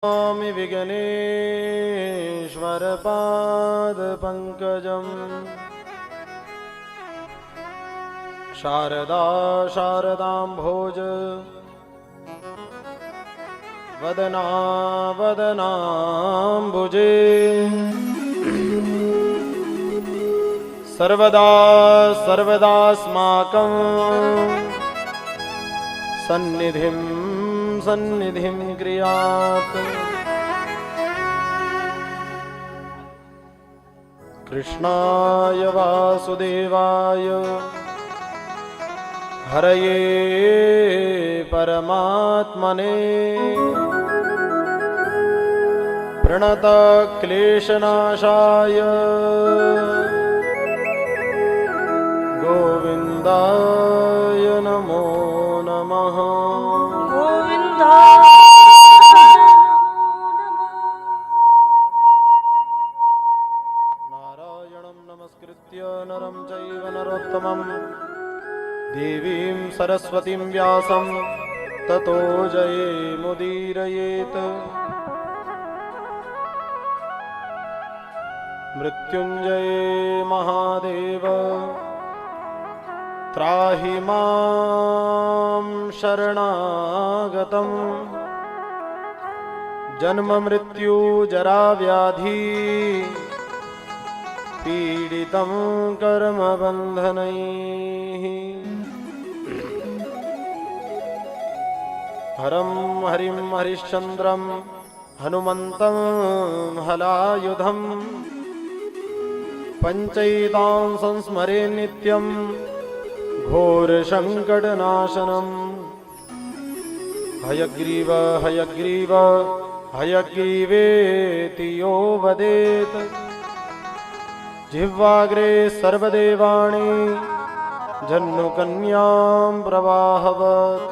स्वामी विघ्नेश्वर पाद पंकजम शारदा शारदाम्भोज वदना वदनाम्बुजे सर्वदा सर्वदास्माकं सन्निधिं सन्निधिं क्रियात्। कृष्णाय वासुदेवाय हरये परमात्मने प्रणतक्लेशनाशाय गोविन्दाय नमो नमः। नारायणं नमस्कृत्य नरं चैव नरोत्तमं देवीं सरस्वतीं व्यासं ततो जयेमुदीरयेत्। मृत्युञ्जये महादेव त्राहि मां शरणागतम्। जन्म मृत्यु जरा व्याधि पीडितं कर्म बन्धनैः। हरं हरिं हरिश्चन्द्रं हनुमन्तं हलायुधं पञ्चैतां संस्मरे नित्यं घोरसङ्कटनाशनम्। हयग्रीव हयग्रीव हयग्रीवेति यो वदेत् जिह्वाग्रे सर्वदेवाणि जह्नुकन्यां प्रवाहवत्।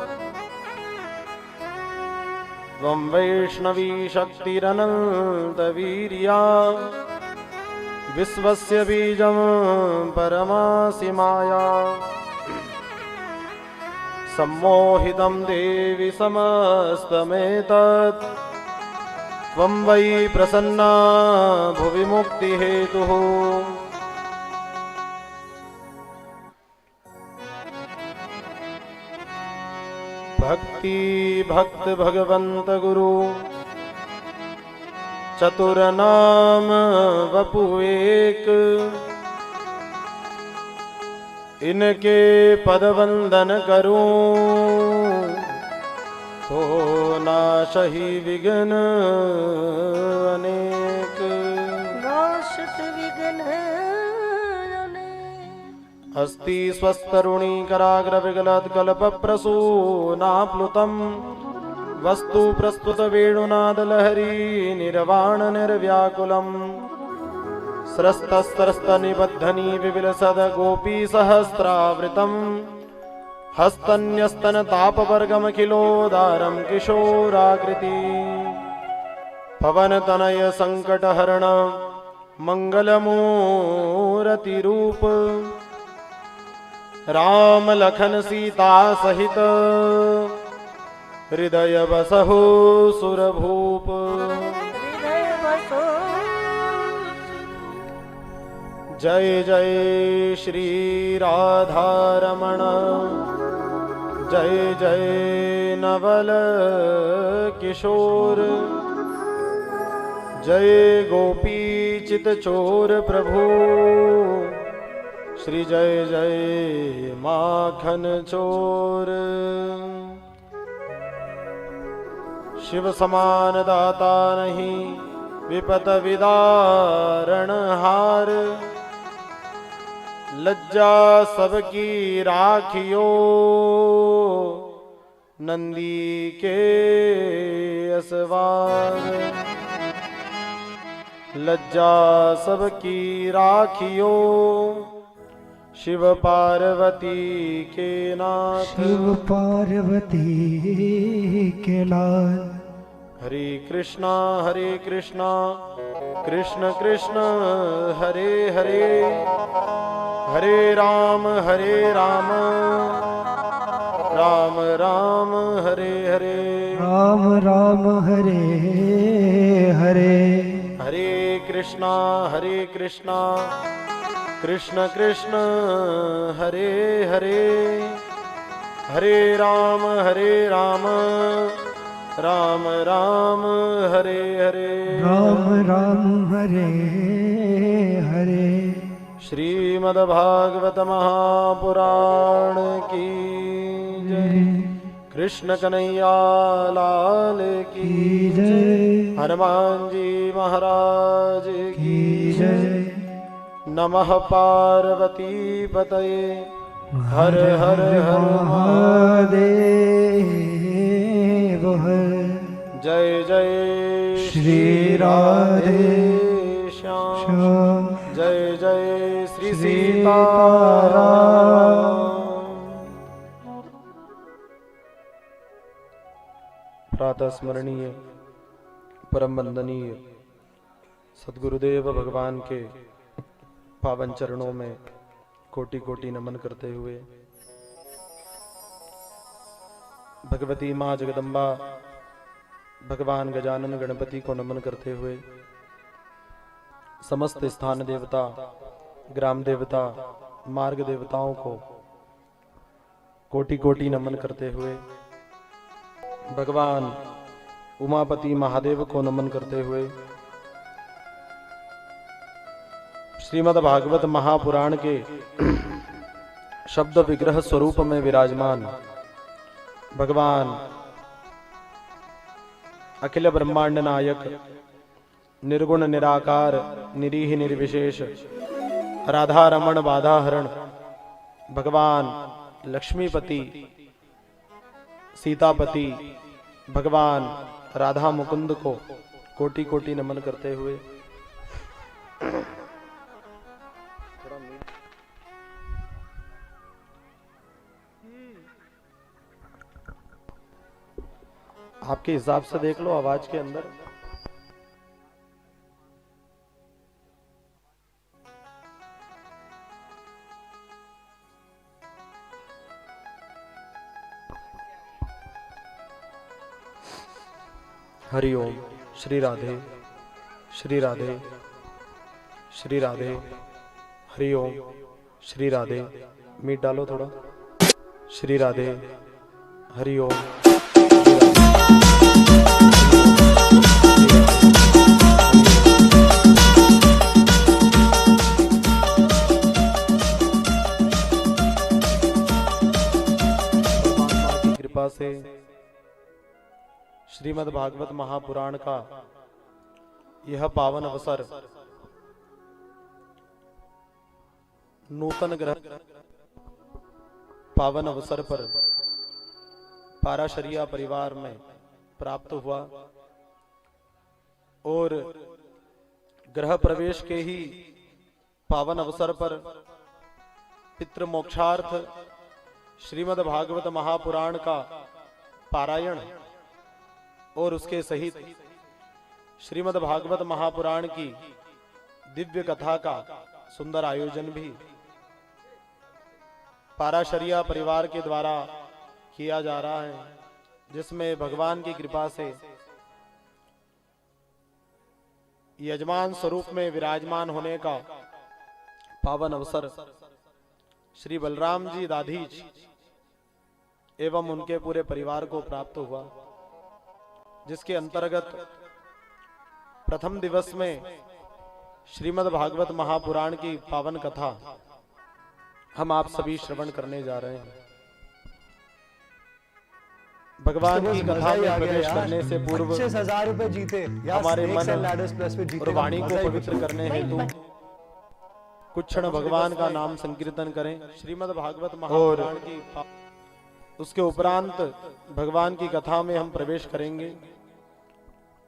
त्वं वैष्णवी शक्तिरनन्तवीर्या विश्वस्य बीजं परमासि माया। सम्मोहितं देवि समस्तमेतत् त्वं वै प्रसन्ना भुवि मुक्तिहेतुः। भक्ति भक्त भगवंत गुरु चतुर नाम वपु एक। इनके पद वंदन करूं तो नाशहि विघ्न अनेक। नाशत विघ्न अस्ति स्वस्तरुणी कराग्र विगलत् कल्पप्रसूनाप्लुतं वस्तु प्रस्तुत वेणुनाद लहरी निर्वाण निर्व्याकुलम्। स्रस्तस्रस्त निबद्धनी विविलसद गोपी सहस्रावृतम् हस्तन्यस्तन तापवर्गमखिलोदारं किशोराकृति। पवनतनय संकटहरण मंगलमूर्तिरूप राम लखन सीता सहित हृदय बसहु सुरभूप। जय जय श्री राधारमण जय जय नवल किशोर जय गोपी चित चोर प्रभु श्री जय जय माखन चोर। शिव समान दाता नहीं विपत विदारण हार। लज्जा सबकी राखियो नंदी के असवार। लज्जा सबकी राखियो शिव पार्वती के नाथ। शिव पार्वती के लाल। हरे कृष्णा कृष्ण कृष्ण हरे हरे हरे राम राम राम हरे हरे। राम राम हरे हरे हरे कृष्णा कृष्ण कृष्ण हरे हरे हरे राम राम राम हरे हरे राम राम हरे हरे श्रीमद्भागवत महापुराण की जय। कृष्ण कन्हैया लाल की जय हनुमान जी महाराज की जय। नमः पार्वती पतये हर हर हर महादेव हर जय जय श्री राधे श्याम श्याम जय जय श्री सीताराम। प्रातः स्मरणीय परम वंदनीय सद्गुरुदेव भगवान के पावन चरणों में कोटि कोटि नमन करते हुए भगवती माँ जगदम्बा भगवान गजानन गणपति को नमन करते हुए समस्त स्थान देवता ग्राम देवता मार्ग देवताओं को कोटि कोटि नमन करते हुए भगवान उमापति महादेव को नमन करते हुए श्रीमद् भागवत महापुराण के शब्द विग्रह स्वरूप में विराजमान भगवान अखिल ब्रह्मांड नायक निर्गुण निराकार निरीह निर्विशेष राधा रमण बाधाहरण भगवान लक्ष्मीपति सीतापति भगवान राधा मुकुंद को कोटि कोटि नमन करते हुए आपके हिसाब से देख लो आवाज के अंदर हरि ओम श्री राधे श्री राधे श्री राधे हरि ओम श्री राधे मीट डालो थोड़ा श्री राधे हरि ओम की कृपा से श्रीमद् भागवत महापुराण का यह पावन अवसर नूतन ग्रह पावन अवसर पर पाराशरिया परिवार में प्राप्त हुआ और ग्रह प्रवेश के ही पावन अवसर पर पितृ मोक्षार्थ श्रीमद् भागवत महापुराण का पारायण और उसके सहित श्रीमद् भागवत महापुराण की दिव्य कथा का सुंदर आयोजन भी पाराशरिया परिवार के द्वारा किया जा रहा है, जिसमें भगवान की कृपा से यजमान स्वरूप में विराजमान होने का पावन अवसर श्री बलराम जी दाधीच एवं उनके पूरे परिवार को प्राप्त हुआ, जिसके अंतर्गत प्रथम दिवस में श्रीमद् भागवत महापुराण की पावन कथा हम आप सभी श्रवण करने जा रहे हैं। भगवान की कथा में प्रवेश करने से पूर्व 25,000 रुपए जीते हमारे मन और वाणी को पवित्र करने हेतु कुछ क्षण भगवान का नाम संकीर्तन करें। श्रीमद् भागवत महापुराण की उसके उपरांत भगवान की कथा में हम प्रवेश करेंगे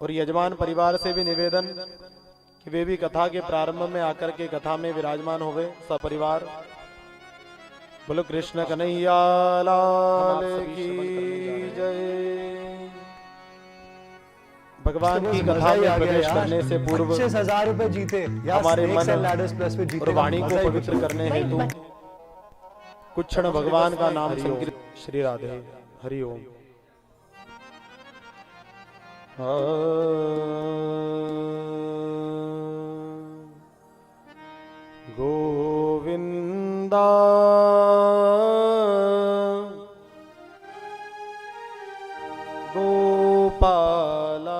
और यजमान परिवार से भी निवेदन कि वे भी कथा के प्रारंभ में आकर के कथा में विराजमान होवे सपरिवार। बोलो कृष्ण कन्हैया लाल की जय। भगवान की कथा में प्रवेश करने से पूर्व 25,000 रुपए जीते हमारे मन और वाणी को पवित्र करने हेतु कुछ क्षण भगवान का नाम संकीर्तन। श्री राधे हरि ओम। गोविंदा गोपाला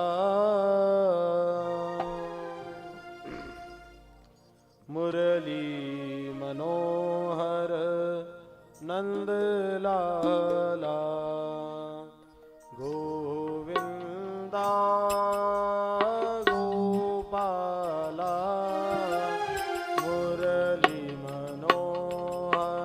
मुरली मनोहर नंदलाला गोविंदा गोपाला मुरली मनोहर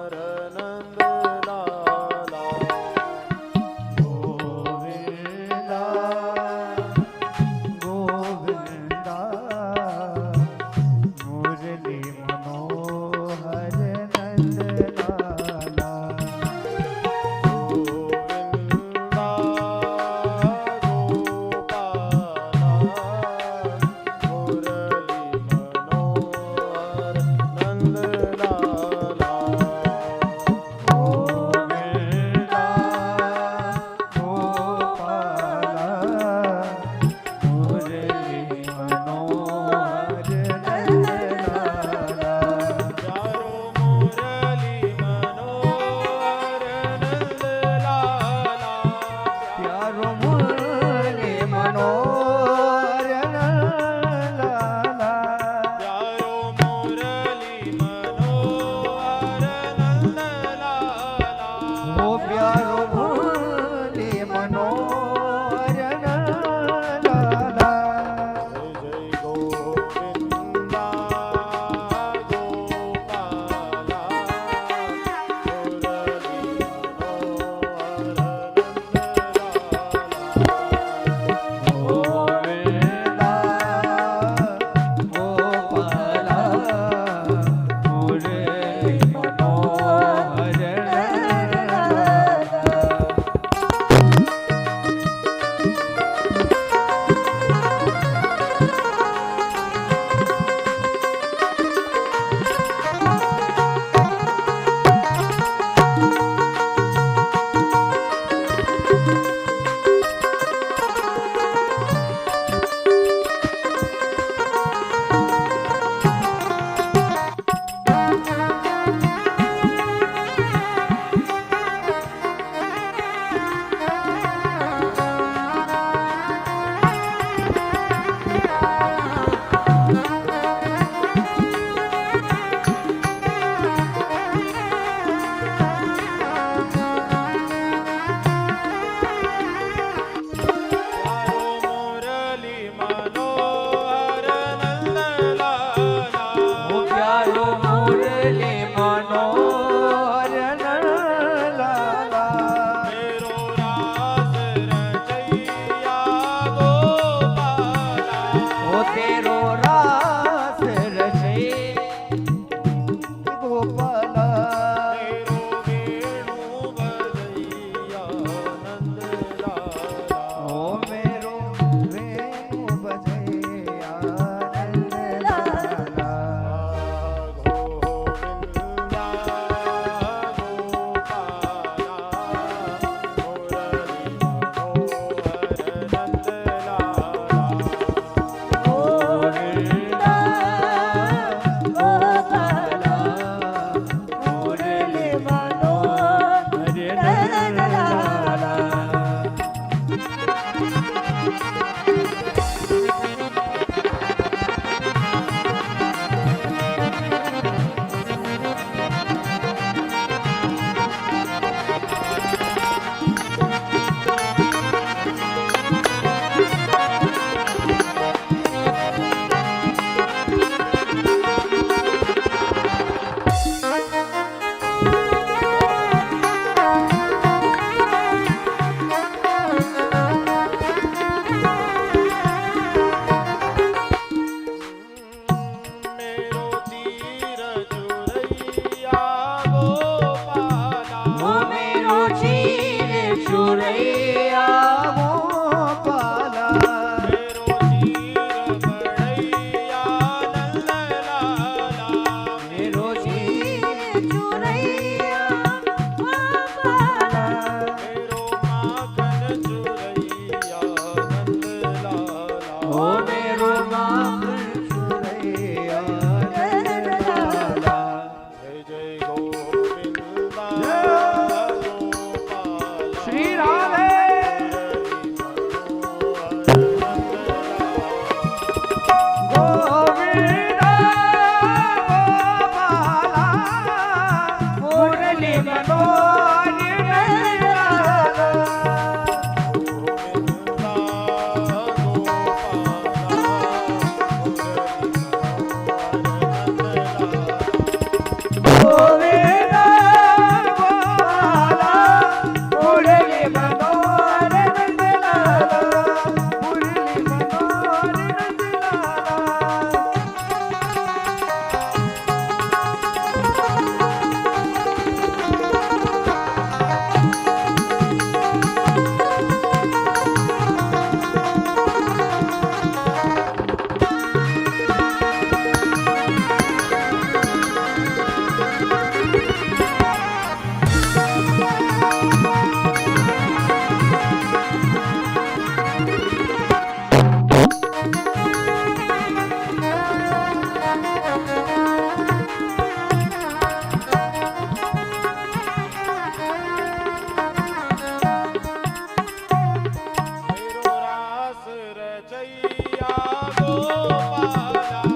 गोपाला ओ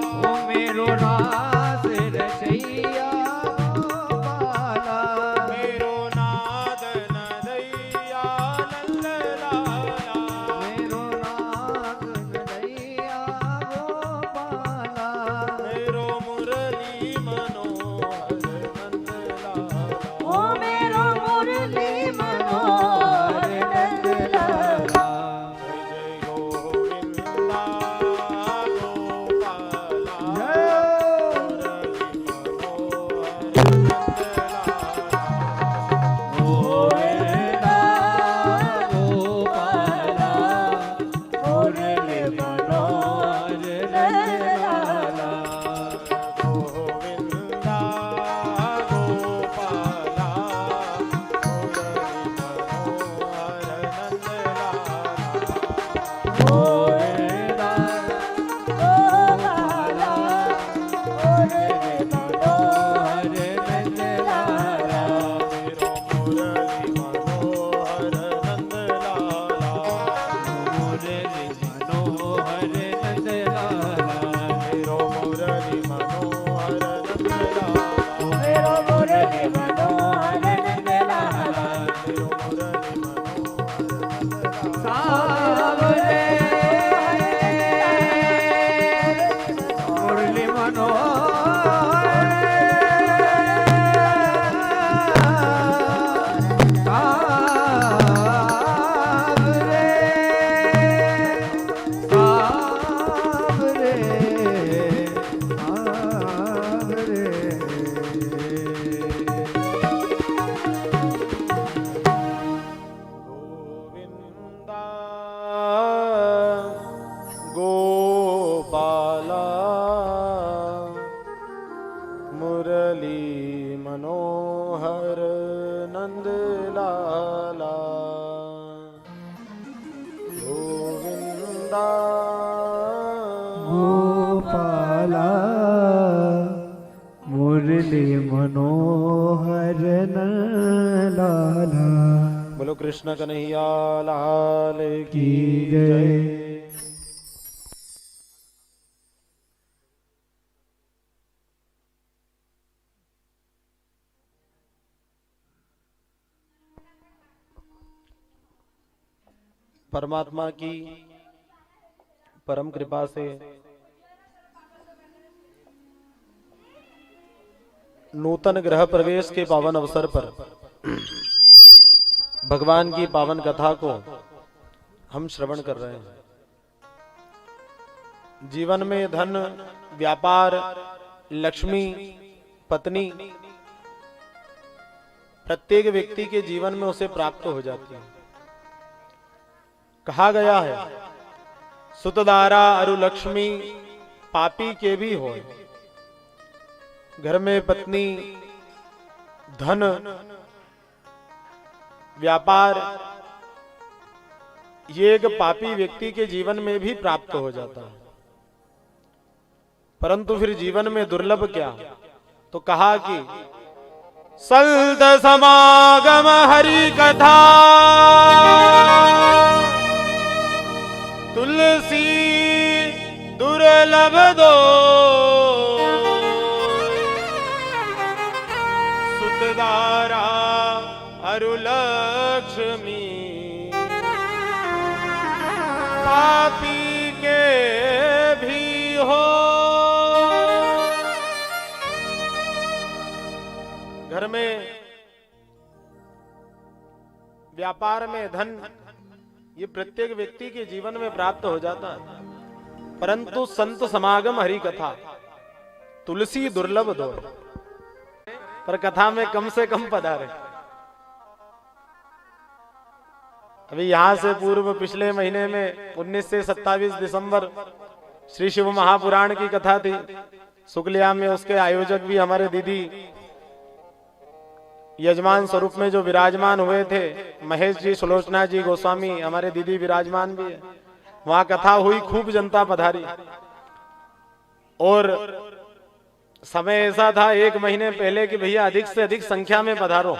मेरो रास रचैया गोपाला मेरो नाद नदैया नंद लाला मेरो नाग नदैया गोपाला मेरो मुरली मनोहर नंद लाला ओ मेरो मुरली मनोहर नंद लाला जय गोविंदा गोपाला मुरली मनोहर नंद लाला गोविंदा गोपाला मुरली गोविंदा गोपाला मुरली मनोहर नंद लाला गोविंदा गोपाला मुरली मनोहर लाला बोलो कृष्ण कन्हैया लाल की की जय। जय। परमात्मा की परम कृपा से नूतन ग्रह प्रवेश के पावन अवसर पर भगवान की पावन कथा को हम श्रवण कर रहे हैं। जीवन में धन, व्यापार, लक्ष्मी, पत्नी प्रत्येक व्यक्ति के जीवन में उसे प्राप्त हो जाती है। कहा गया है सुतदारा अरु लक्ष्मी पापी के भी हो। घर में पत्नी, धन, व्यापार ये एक पापी व्यक्ति के जीवन में भी प्राप्त हो जाता है, परंतु फिर जीवन में दुर्लभ क्या? तो कहा कि सल्त समागम हरि कथा तुलसी दुर्लभ दो सुतदारा अरु लक्ष्मी पापी के भी हो। घर में, व्यापार में धन ये प्रत्येक व्यक्ति के जीवन में प्राप्त हो जाता है, परंतु संत समागम हरि कथा तुलसी दुर्लभ दो, पर कथा में कम से कम पधारे। अभी यहां से पूर्व पिछले महीने में 19 से 27 दिसंबर श्री शिव महापुराण की कथा थी शुक्लिया में। उसके आयोजक भी हमारे दीदी यजमान स्वरूप में जो विराजमान हुए थे, महेश जी, सुलोचना जी गोस्वामी, हमारे दीदी विराजमान भी है। वहां कथा हुई, खूब जनता पधारी और समय ऐसा था 1 महीने पहले कि भैया अधिक से अधिक संख्या में पधारो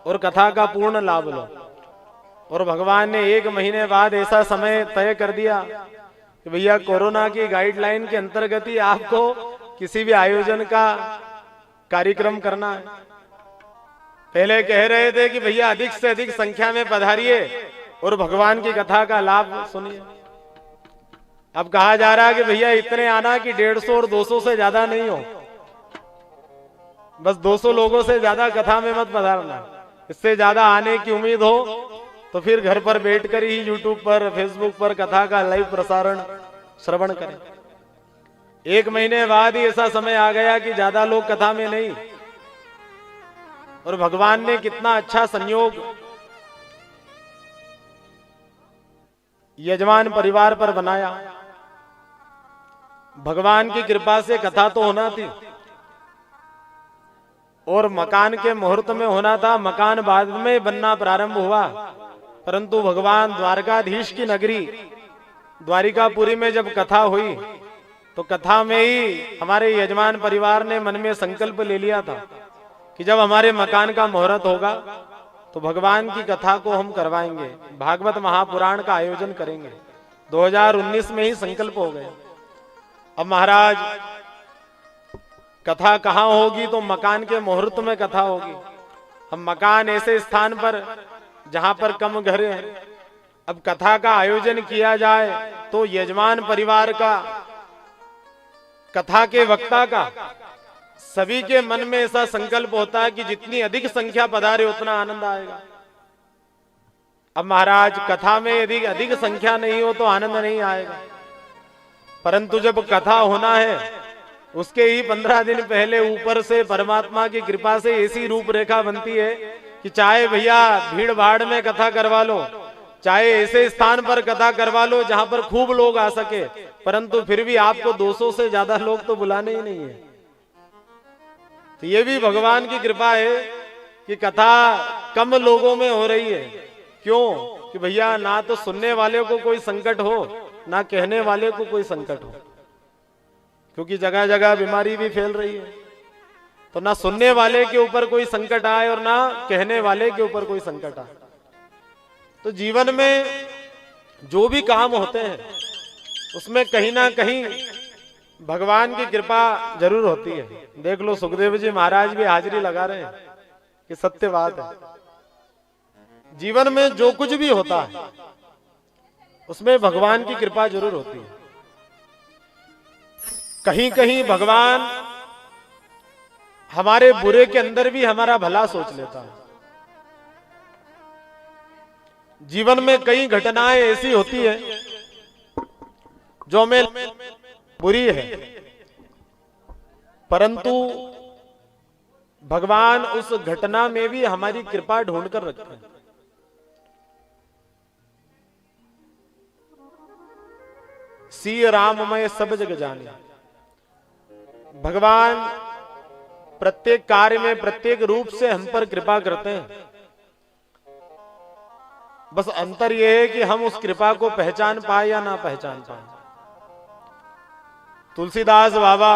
और कथा का पूर्ण लाभ लो। और भगवान ने 1 महीने बाद ऐसा समय तय कर दिया कि भैया कोरोना की गाइडलाइन के अंतर्गत ही आपको किसी भी आयोजन का कार्यक्रम करना है। पहले कह रहे थे कि भैया अधिक से अधिक संख्या में पधारिए और भगवान की कथा का लाभ सुनिए। अब कहा जा रहा है कि भैया इतने आना कि 150 और 200 से ज्यादा नहीं हो, बस 200 लोगों से ज्यादा कथा में मत पधारना। इससे ज्यादा आने की उम्मीद हो तो फिर घर पर बैठकर ही यूट्यूब पर, फेसबुक पर कथा का लाइव प्रसारण श्रवण करें। 1 महीने बाद ही ऐसा समय आ गया कि ज्यादा लोग कथा में नहीं, और भगवान ने कितना अच्छा संयोग यजमान परिवार पर बनाया। भगवान की कृपा से कथा तो होना थी और मकान के मुहूर्त में होना था, मकान बाद में बनना प्रारंभ हुआ, परंतु भगवान द्वारकाधीश की नगरी द्वारिकापुरी में जब कथा हुई तो कथा में ही हमारे यजमान परिवार ने मन में संकल्प ले लिया था कि जब हमारे मकान का मुहूर्त होगा तो भगवान की कथा को हम करवाएंगे, भागवत महापुराण का आयोजन करेंगे। 2019 में ही संकल्प हो गए। अब महाराज कथा कहाँ होगी, तो मकान के मुहूर्त में कथा होगी। हम मकान ऐसे स्थान पर जहां पर कम घर हैं, अब कथा का आयोजन किया जाए तो यजमान परिवार का, कथा के वक्ता का, सभी के मन में ऐसा संकल्प होता है कि जितनी अधिक संख्या पधारे उतना आनंद आएगा। अब महाराज कथा में यदि अधिक संख्या नहीं हो तो आनंद नहीं आएगा, परंतु जब कथा होना है उसके ही 15 दिन पहले ऊपर से परमात्मा की कृपा से ऐसी रूपरेखा बनती है कि चाहे भैया भीड़ भाड़ में कथा करवा लो, चाहे ऐसे स्थान पर कथा करवा लो जहां पर खूब लोग आ सके, परंतु फिर भी आपको 200 से ज्यादा लोग तो बुलाने ही नहीं है। तो ये भी भगवान की कृपा है कि कथा कम लोगों में हो रही है। क्यों? कि भैया ना तो सुनने वाले को कोई संकट हो, ना कहने वाले को कोई संकट हो, क्योंकि जगह जगह बीमारी भी फैल रही है। तो ना सुनने वाले के ऊपर कोई संकट आए और ना कहने वाले के ऊपर कोई संकट आए। तो जीवन में जो भी काम होते हैं उसमें कहीं ना कहीं भगवान की कृपा जरूर होती है। देख लो सुखदेव जी महाराज भी हाजिरी लगा रहे हैं कि सत्य बात है। जीवन में जो कुछ भी होता है उसमें भगवान की कृपा जरूर होती है। कहीं कहीं भगवान हमारे बुरे के अंदर भी हमारा भला सोच लेता है। जीवन में कई घटनाएं ऐसी होती है जो में बुरी है, परंतु भगवान उस घटना में भी हमारी कृपा ढूंढ कर रखते हैं। सी राममय सब जग जाने। भगवान प्रत्येक कार्य में प्रत्येक रूप से हम पर कृपा करते हैं। बस अंतर यह है कि हम उस कृपा को पहचान पाए या ना पहचान पाए। तुलसीदास बाबा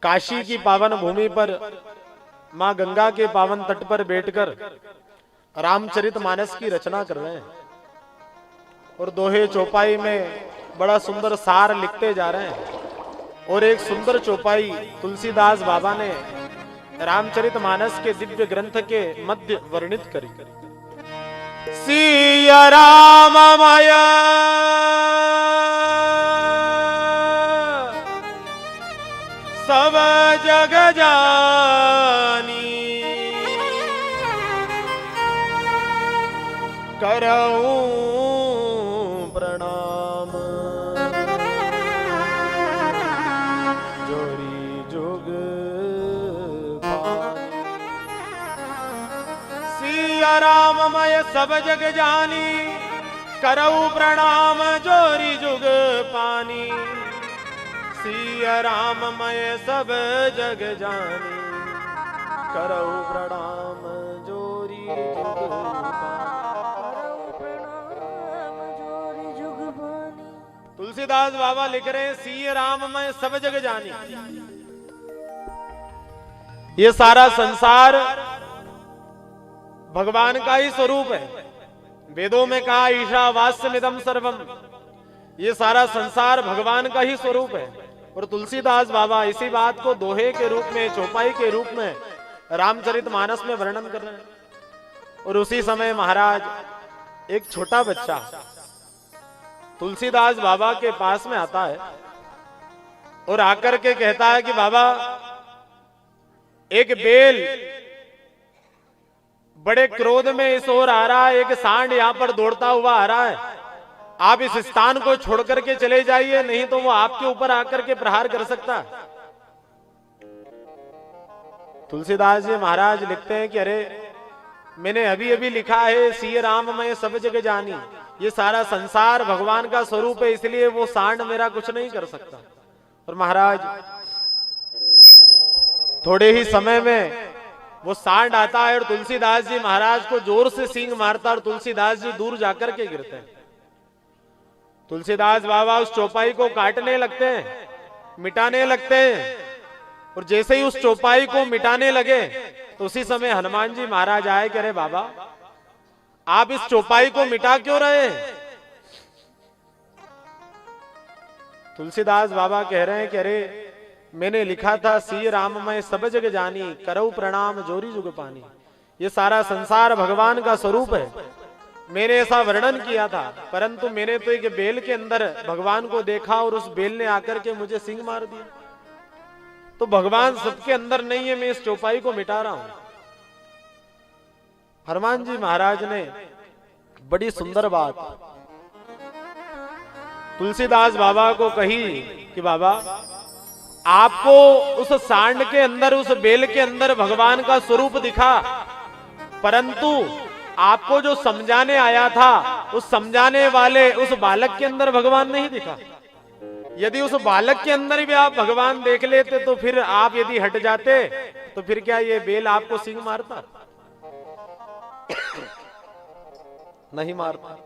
काशी की पावन भूमि पर मां गंगा के पावन तट पर बैठकर रामचरितमानस की रचना कर रहे हैं और दोहे चौपाई में बड़ा सुंदर सार लिखते जा रहे हैं। और एक सुंदर चौपाई तुलसीदास बाबा ने रामचरितमानस के दिव्य ग्रंथ के मध्य वर्णित करी। सिया राममय सब जग जानी, करऊं प्रणाम जोरी जुग पानी। सिया राममय सब जग जानी, करऊं प्रणाम जोरी जुग पानी। सिया राममय सब जग जानी, करऊं प्रणाम जोरी जुग पानी। तुलसीदास बाबा लिख रहे हैं सिया राममय सब जग जानी। ये सारा संसार भगवान का ही स्वरूप है। वेदों में कहा ईशावास्यमिदं सर्वम, ये सारा संसार भगवान का ही स्वरूप है। और तुलसीदास बाबा इसी बात को दोहे के रूप में, चौपाई के रूप में रामचरितमानस में वर्णन कर रहे हैं। और उसी समय महाराज एक छोटा बच्चा तुलसीदास बाबा के पास में आता है और आकर के कहता है कि बाबा, एक बेल बड़े क्रोध में इस ओर आ रहा है, एक सांड यहां पर दौड़ता हुआ आ रहा है, आप इस स्थान को छोड़ करके चले जाइए, नहीं तो वो आपके ऊपर आकर के प्रहार कर सकता है। तुलसीदास जी महाराज लिखते हैं कि अरे मैंने अभी अभी लिखा है, सिय राम मैं सब जग जानी, ये सारा संसार भगवान का स्वरूप है, इसलिए वो सांड मेरा कुछ नहीं कर सकता। और महाराज थोड़े ही समय में वो सांड आता है और तुलसीदास जी महाराज को जोर से सींग मारता और तुलसीदास जी दूर जाकर के गिरते हैं। तुलसीदास बाबा उस चौपाई को काटने लगते हैं, मिटाने लगते हैं। और जैसे ही उस चौपाई को मिटाने लगे तो उसी समय हनुमान जी महाराज आए कि अरे बाबा, आप इस चौपाई को मिटा क्यों रहे हैं? तुलसीदास बाबा कह रहे हैं कि अरे मैंने लिखा था, सिय राम मैं सब जग जानी, करऊ प्रणाम जोरी जुग पानी। ये सारा संसार भगवान का स्वरूप है, मैंने ऐसा वर्णन किया था, परंतु मैंने तो एक बेल के अंदर भगवान को देखा और उस बेल ने आकर के मुझे सिंग मार दिया। तो भगवान सबके अंदर नहीं है, मैं इस चौपाई को मिटा रहा हूं। हनुमान जी महाराज ने बड़ी सुंदर बात तुलसीदास बाबा को कही कि बाबा, आपको उस सांड के अंदर, उस बेल के अंदर भगवान का स्वरूप दिखा, परंतु आपको जो समझाने आया था उस समझाने वाले उस बालक के अंदर भगवान नहीं दिखा। यदि उस बालक के अंदर भी आप भगवान देख लेते तो फिर आप यदि हट जाते तो फिर क्या ये बेल आपको सिंग मारता? नहीं मारता।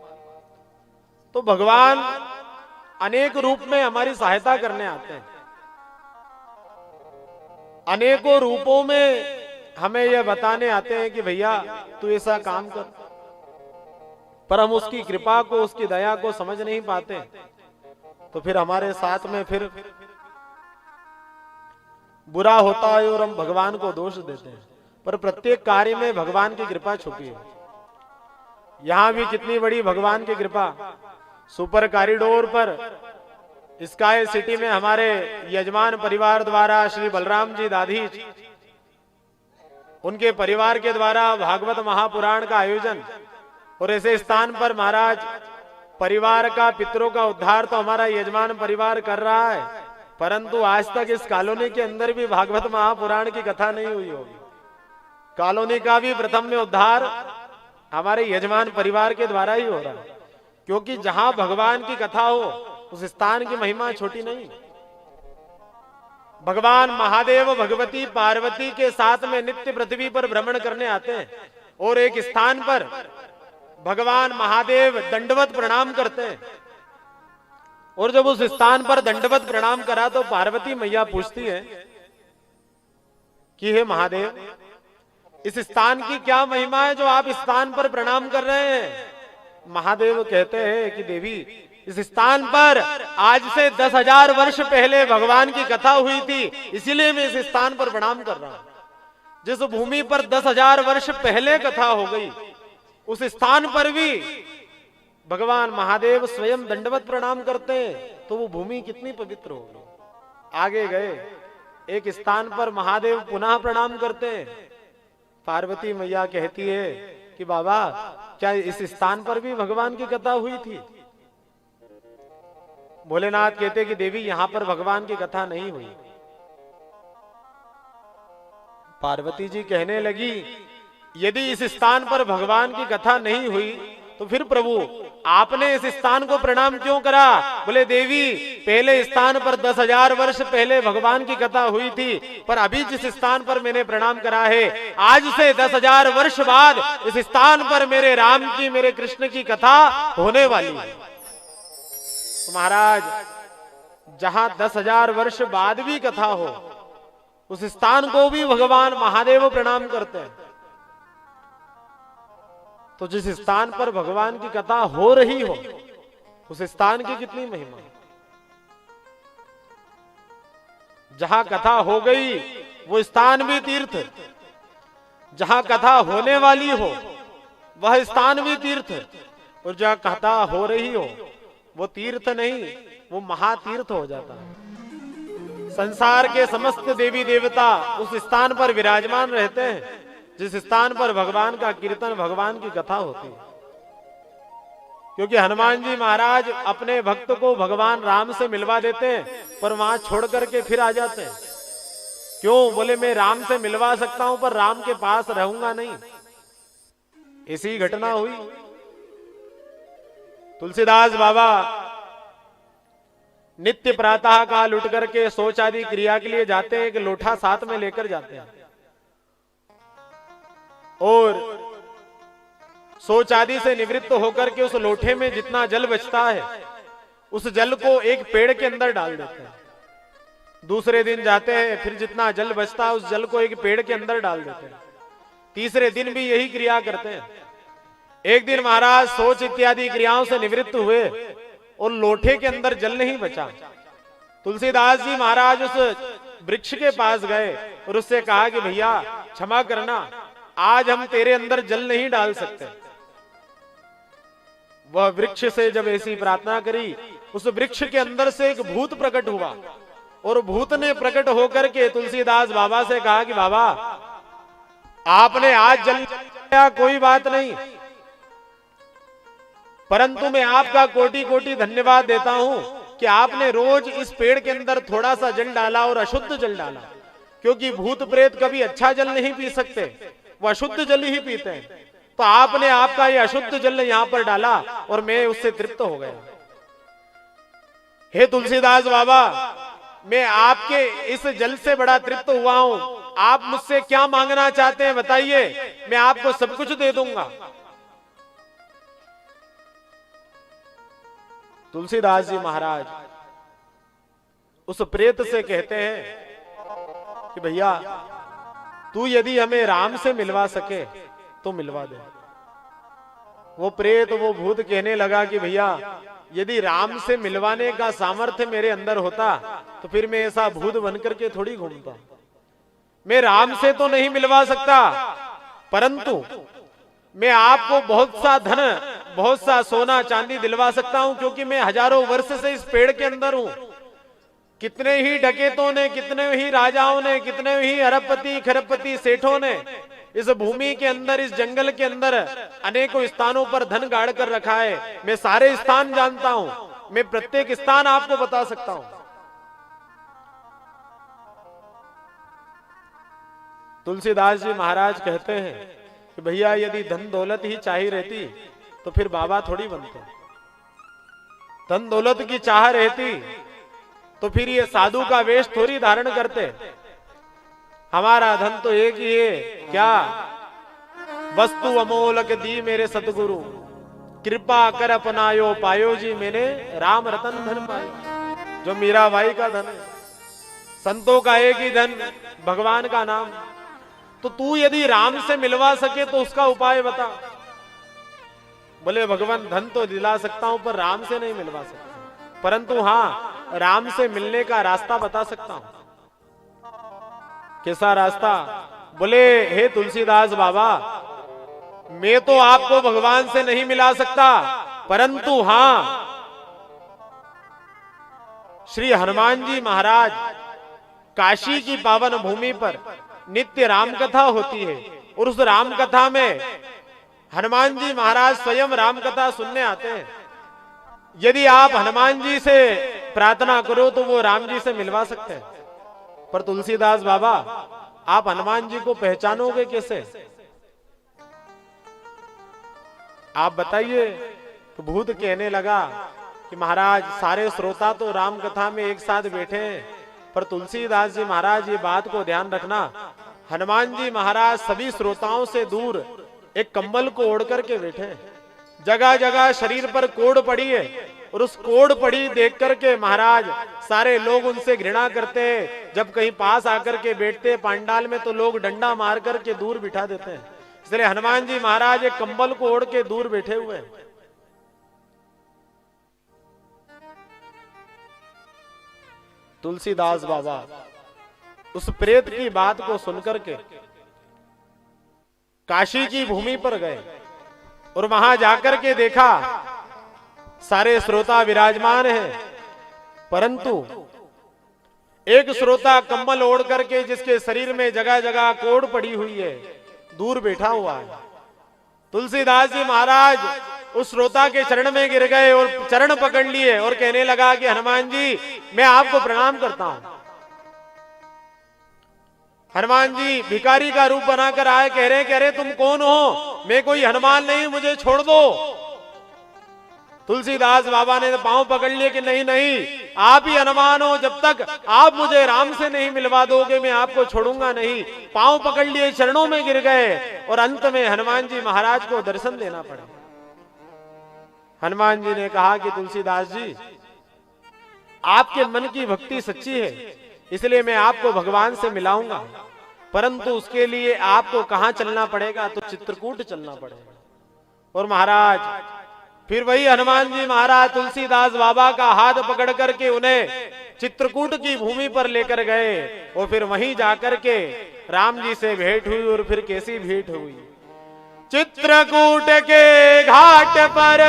तो भगवान अनेक रूप में हमारी सहायता करने आते हैं, अनेकों रूपों में हमें यह बताने आते हैं कि भैया तू ऐसा काम कर, पर हम उसकी कृपा को, उसकी दया को समझ नहीं पाते, तो फिर हमारे साथ में फिर बुरा होता है और हम भगवान को दोष देते हैं। पर प्रत्येक कार्य में भगवान की कृपा छुपी है। यहां भी कितनी बड़ी भगवान की कृपा। सुपर कॉरिडोर पर स्काई सिटी में हमारे यजमान परिवार द्वारा श्री बलराम जी दाधीच, उनके परिवार के द्वारा भागवत महापुराण का आयोजन, और ऐसे स्थान पर महाराज परिवार का, पितरों का उद्धार तो हमारा यजमान परिवार कर रहा है, परंतु आज तक इस कॉलोनी के अंदर भी भागवत महापुराण की कथा नहीं हुई होगी। कॉलोनी का भी प्रथम में उद्धार हमारे यजमान परिवार के द्वारा ही हो रहा है, क्योंकि जहां भगवान की कथा हो उस स्थान की महिमा छोटी नहीं। भगवान महादेव भगवती पार्वती के साथ में नित्य पृथ्वी पर भ्रमण करने आते हैं, और एक स्थान पर भगवान महादेव दंडवत प्रणाम करते हैं। और जब उस स्थान पर दंडवत प्रणाम करा तो पार्वती मैया पूछती है कि हे महादेव, इस स्थान की क्या महिमा है जो आप इस स्थान पर प्रणाम कर रहे हैं? महादेव कहते हैं कि देवी, इस स्थान पर आज से 10,000 वर्ष पहले भगवान की कथा हुई थी, इसीलिए मैं इस स्थान पर प्रणाम कर रहा हूं। जिस भूमि पर 10,000 वर्ष पहले कथा हो गई, उस स्थान पर भी भगवान महादेव स्वयं दंडवत प्रणाम करते हैं, तो वो भूमि कितनी पवित्र होगी। आगे गए, एक स्थान पर महादेव पुनः प्रणाम करते हैं। पार्वती मैया कहती है कि बाबा, क्या इस स्थान पर भी भगवान की कथा हुई थी? भोलेनाथ कहते कि देवी, यहां पर भगवान की कथा नहीं हुई। पार्वती जी कहने लगी, यदि इस स्थान पर भगवान की कथा नहीं हुई तो फिर प्रभु आपने इस स्थान को प्रणाम क्यों करा? बोले देवी, पहले स्थान पर 10,000 वर्ष पहले भगवान की कथा हुई थी, पर अभी जिस स्थान पर मैंने प्रणाम करा है, आज से 10,000 वर्ष बाद इस स्थान पर मेरे राम की, मेरे कृष्ण की कथा होने वाली है। तो महाराज, जहां 10,000 वर्ष बाद भी कथा हो, उस स्थान को भी भगवान महादेव प्रणाम करते हैं। तो जिस स्थान पर भगवान की कथा हो रही हो, उस स्थान की कितनी महिमा। जहां कथा हो गई वो स्थान भी तीर्थ, जहां कथा होने वाली हो वह स्थान भी तीर्थ, और जहां कथा हो रही हो वो तीर्थ नहीं, वो महातीर्थ हो जाता है। संसार के समस्त देवी देवता उस स्थान पर विराजमान रहते हैं जिस स्थान पर भगवान का कीर्तन, भगवान की कथा होती है। क्योंकि हनुमान जी महाराज अपने भक्त को भगवान राम से मिलवा देते हैं, पर वहां छोड़ करके फिर आ जाते हैं। क्यों? बोले मैं राम से मिलवा सकता हूं पर राम के पास रहूंगा नहीं। ऐसी घटना हुई। तुलसीदास बाबा नित्य प्रातः काल उठ करके शौच आदि क्रिया के लिए जाते हैं, एक लोटा साथ में लेकर जाते हैं, और शौच आदि से निवृत्त होकर के उस लोटे में जितना जल बचता है उस जल को एक पेड़ के अंदर डाल देते हैं। दूसरे दिन जाते हैं, फिर जितना जल बचता है उस जल को एक पेड़ के अंदर डाल देते हैं। तीसरे दिन भी यही क्रिया करते हैं। एक दिन महाराज शौच इत्यादि क्रियाओं से निवृत्त हुए और लोटे के अंदर जल नहीं बचा। तुलसीदास जी महाराज उस वृक्ष के पास गए और उससे कहा कि भैया क्षमा करना, आज हम तेरे अंदर जल नहीं डाल सकते। वह वृक्ष से जब ऐसी प्रार्थना करी, उस वृक्ष के अंदर से एक भूत प्रकट हुआ, और भूत ने प्रकट होकर के तुलसीदास बाबा से कहा कि बाबा आपने आज जल दिया, कोई बात नहीं, परंतु मैं आपका कोटि कोटि धन्यवाद देता हूं कि आपने रोज इस पेड़ के अंदर थोड़ा सा जल डाला और अशुद्ध जल डाला। क्योंकि भूत प्रेत कभी अच्छा जल नहीं पी सकते, वो अशुद्ध जल ही पीते हैं। तो आपने आपका ये अशुद्ध जल यहां पर डाला और मैं उससे तृप्त हो गया। हे तुलसीदास बाबा, मैं आपके इस जल से बड़ा तृप्त हुआ हूं, आप मुझसे क्या मांगना चाहते हैं बताइए, मैं आपको सब कुछ दे दूंगा। तुलसीदास जी महाराज उस प्रेत से कहते हैं कि भैया तू यदि हमें राम से मिलवा सके तो मिलवा दे। वो प्रेत, वो भूत कहने लगा कि भैया यदि राम से मिलवाने का सामर्थ्य मेरे अंदर होता तो फिर मैं ऐसा भूत बनकर के थोड़ी घूमता। मैं राम से तो नहीं मिलवा सकता, परंतु मैं आपको बहुत सा धन, बहुत सा सोना चांदी दिलवा सकता हूं, क्योंकि मैं हजारों वर्ष से इस पेड़ के अंदर हूं। कितने ही डकैतों ने, कितने ही राजाओं ने, कितने ही अरबपति खरबपति सेठों ने इस भूमि के अंदर, इस जंगल के अंदर अनेकों स्थानों पर धन गाड़ कर रखा है। मैं सारे स्थान जानता हूं, मैं प्रत्येक स्थान आपको बता सकता हूं। तुलसीदास जी महाराज कहते हैं कि भैया यदि धन दौलत ही चाहिए रहती तो फिर बाबा थोड़ी बनते। धन दौलत की चाह रहती तो फिर ये साधु का वेश थोड़ी धारण करते। हमारा धन तो एक ही है, क्या? वस्तु अमोलक दी मेरे सतगुरु, कृपा कर अपनायो पायो जी मैंने राम रतन धन पायो। जो मीराबाई का धन है, संतों का एक ही धन भगवान का नाम। तो तू यदि राम से मिलवा सके तो उसका उपाय बता। बोले भगवान धन तो दिला सकता हूं पर राम से नहीं मिलवा सकता, परंतु हां राम से मिलने का रास्ता बता सकता हूं। कैसा रास्ता? बोले हे तुलसीदास बाबा, मैं तो आपको भगवान से नहीं मिला सकता, परंतु हां श्री हनुमान जी महाराज काशी की पावन भूमि पर नित्य राम कथा होती है, और उस राम कथा में हनुमान जी महाराज स्वयं राम कथा सुनने आते हैं। यदि आप हनुमान जी से प्रार्थना करो तो वो राम जी से मिलवा सकते हैं। पर तुलसीदास बाबा, आप हनुमान जी को पहचानोगे कैसे? आप बताइए। तो भूत कहने लगा कि महाराज सारे श्रोता तो राम कथा में एक साथ बैठे हैं, पर तुलसीदास जी महाराज ये बात को ध्यान रखना, हनुमान जी महाराज सभी श्रोताओं से दूर एक कंबल को ओढ़ करके बैठे। जगह जगह शरीर पर कोड़ पड़ी है, और उस कोड़ पड़ी देख करके महाराज सारे लोग उनसे घृणा करते हैं। जब कहीं पास आकर के बैठते पांडाल में तो लोग डंडा मार करके दूर बिठा देते हैं। इसलिए हनुमान जी महाराज एक कंबल को ओढ़ के दूर बैठे हुए हैं। तुलसीदास बाबा उस प्रेत की बात को सुनकर के काशी की भूमि पर गए और वहां जाकर के देखा सारे श्रोता विराजमान हैं, परंतु एक श्रोता कम्बल ओढ़ करके जिसके शरीर में जगह जगह कोड़ पड़ी हुई है, दूर बैठा हुआ है। तुलसीदास जी महाराज उस श्रोता के चरण में गिर गए और चरण पकड़ लिए और कहने लगा कि हनुमान जी मैं आपको प्रणाम करता हूं। हनुमान जी भिखारी का रूप बनाकर आए, कह रहे तुम कौन हो? मैं कोई हनुमान नहीं, मुझे छोड़ दो। तुलसीदास बाबा ने पांव पकड़ लिए कि नहीं नहीं, आप ही हनुमान हो, जब तक आप मुझे राम से नहीं मिलवा दोगे मैं आपको छोड़ूंगा नहीं। पांव पकड़ लिए, चरणों में गिर गए और अंत में हनुमान जी महाराज को दर्शन देना पड़ा। हनुमान जी ने कहा कि तुलसीदास जी आपके मन की भक्ति सच्ची है, इसलिए मैं आपको भगवान से मिलाऊंगा, परंतु उसके लिए आपको कहां चलना पड़ेगा? तो चित्रकूट चलना पड़ेगा। और महाराज फिर वही हनुमान जी महाराज तुलसीदास बाबा का हाथ पकड़ करके उन्हें चित्रकूट की भूमि पर लेकर गए और फिर वहीं जाकर के राम जी से भेंट हुई। और फिर कैसी भेंट हुई? चित्रकूट के घाट पर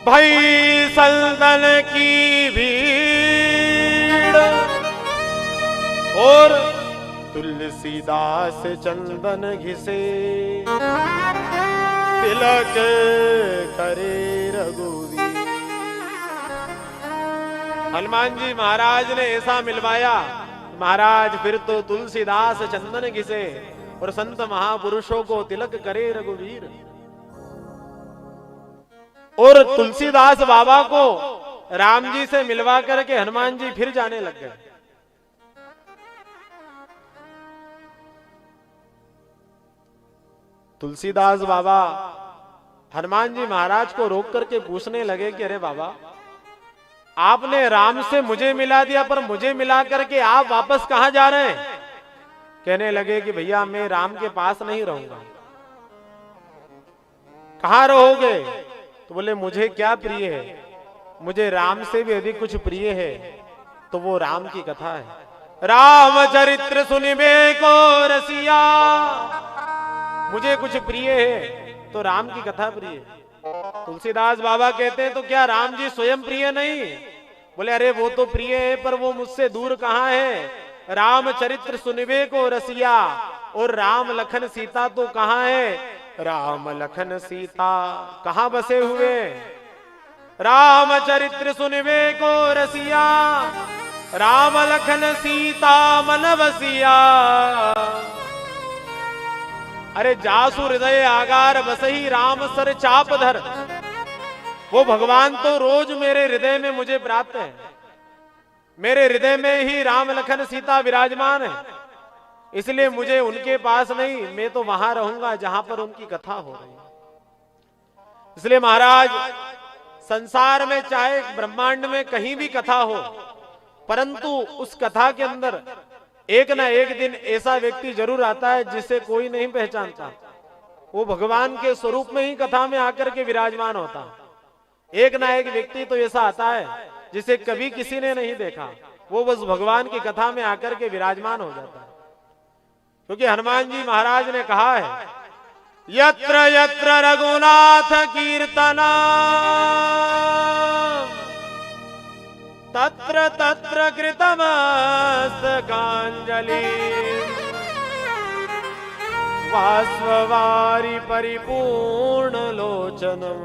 भई सल्तन की भीड़ और तुलसीदास चंदन घिसे तिलक करे रघुवीर। हनुमान जी महाराज ने ऐसा मिलवाया, महाराज फिर तो तुलसीदास चंदन घिसे और संत महापुरुषों को तिलक करे रघुवीर। और तुलसीदास बाबा को राम जी से मिलवा करके हनुमान जी फिर जाने लग गए। तुलसीदास बाबा हनुमान जी महाराज को रोक करके पूछने लगे कि अरे बाबा आपने राम से मुझे मिला दिया, पर मुझे मिला करके आप वापस कहां जा रहे हैं? कहने लगे कि भैया मैं राम के पास नहीं रहूंगा। कहां रहोगे? तो बोले मुझे क्या प्रिय है, मुझे राम से भी अधिक कुछ प्रिय है, तो वो राम की कथा है। राम चरित्र सुनिबे को रसिया, मुझे कुछ प्रिय है तो राम की कथा प्रिय है। तुलसीदास बाबा कहते हैं तो क्या राम जी स्वयं प्रिय नहीं? बोले अरे वो तो प्रिय है, पर वो मुझसे दूर कहां है। राम चरित्र सुनिबे को रसिया, और राम लखन सीता तो कहां है? राम लखन सीता कहां बसे हुए? राम चरित्र सुनिबे को रसिया, राम लखन सीता मन बसिया। अरे जासु हृदय आगार बसही राम सर चाप धर। वो भगवान तो रोज मेरे हृदय में मुझे प्राप्त है, मेरे हृदय में ही राम लखन सीता विराजमान है, इसलिए मुझे उनके पास नहीं, मैं तो वहां रहूंगा जहां पर उनकी कथा हो रही है। इसलिए महाराज संसार में चाहे ब्रह्मांड में कहीं भी कथा हो, परंतु उस कथा के अंदर एक ना एक दिन ऐसा व्यक्ति जरूर आता है जिसे कोई नहीं पहचानता। वो भगवान के स्वरूप में ही कथा में आकर के विराजमान होता। एक ना एक व्यक्ति तो ऐसा आता है जिसे कभी किसी ने नहीं देखा, वो बस भगवान की कथा में आकर के विराजमान हो जाता है। क्योंकि हनुमान जी महाराज ने कहा है, यत्र यत्र रघुनाथ कीर्तना तत्र तत्र कृतमस्तकांजलि। वास्ववारि परिपूर्ण लोचनम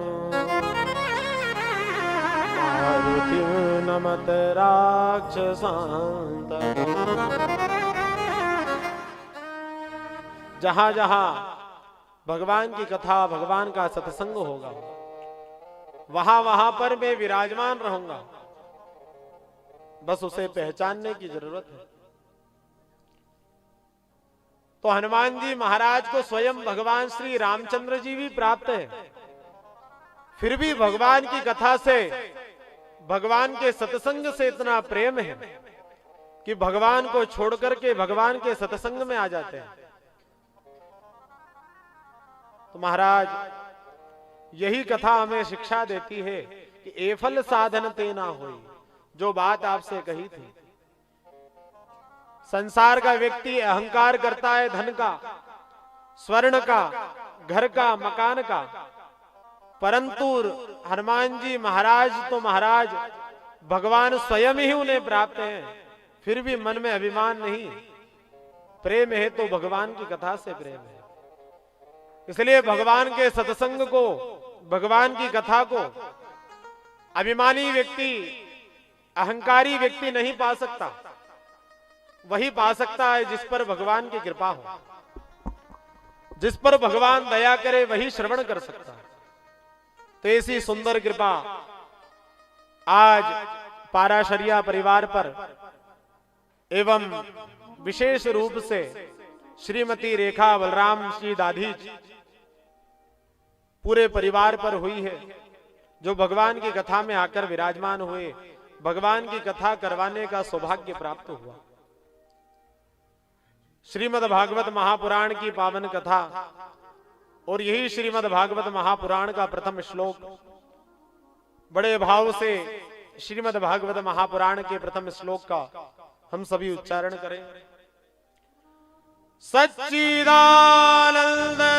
मारुतिं नमत राक्षसांत। जहां जहां भगवान की कथा, भगवान का सत्संग होगा, वहां वहां पर मैं विराजमान रहूंगा। बस उसे पहचानने की जरूरत है। तो हनुमान जी महाराज को स्वयं भगवान श्री रामचंद्र जी भी प्राप्त है, फिर भी भगवान की कथा से, भगवान के सत्संग से इतना प्रेम है कि भगवान को छोड़कर के भगवान के सत्संग में आ जाते हैं। तो महाराज यही कथा हमें शिक्षा देती है कि एफल साधन ते ना होई, जो बात आपसे कही थी। संसार का व्यक्ति अहंकार करता है धन का, स्वर्ण का, घर का, मकान का, परंतु हनुमान जी महाराज तो महाराज भगवान स्वयं ही उन्हें प्राप्त हैं, फिर भी मन में अभिमान नहीं। प्रेम है तो भगवान की कथा से प्रेम है, इसलिए भगवान के सत्संग को, भगवान की कथा को अभिमानी व्यक्ति, अहंकारी व्यक्ति नहीं पा सकता। वही पा सकता है जिस पर भगवान की कृपा हो, जिस पर भगवान दया करे वही श्रवण कर सकता है। तो ऐसी सुंदर कृपा आज पाराशरिया परिवार पर एवं विशेष रूप से श्रीमती रेखा बलराम जी दाधीच पूरे परिवार पर हुई है, जो भगवान की कथा में आकर विराजमान हुए, भगवान की कथा करवाने का सौभाग्य प्राप्त हुआ। श्रीमद् भागवत महापुराण की पावन कथा, और यही श्रीमद् भागवत महापुराण का प्रथम श्लोक बड़े भाव से श्रीमद् भागवत महापुराण के प्रथम श्लोक का हम सभी उच्चारण करें। सच्चिदानंद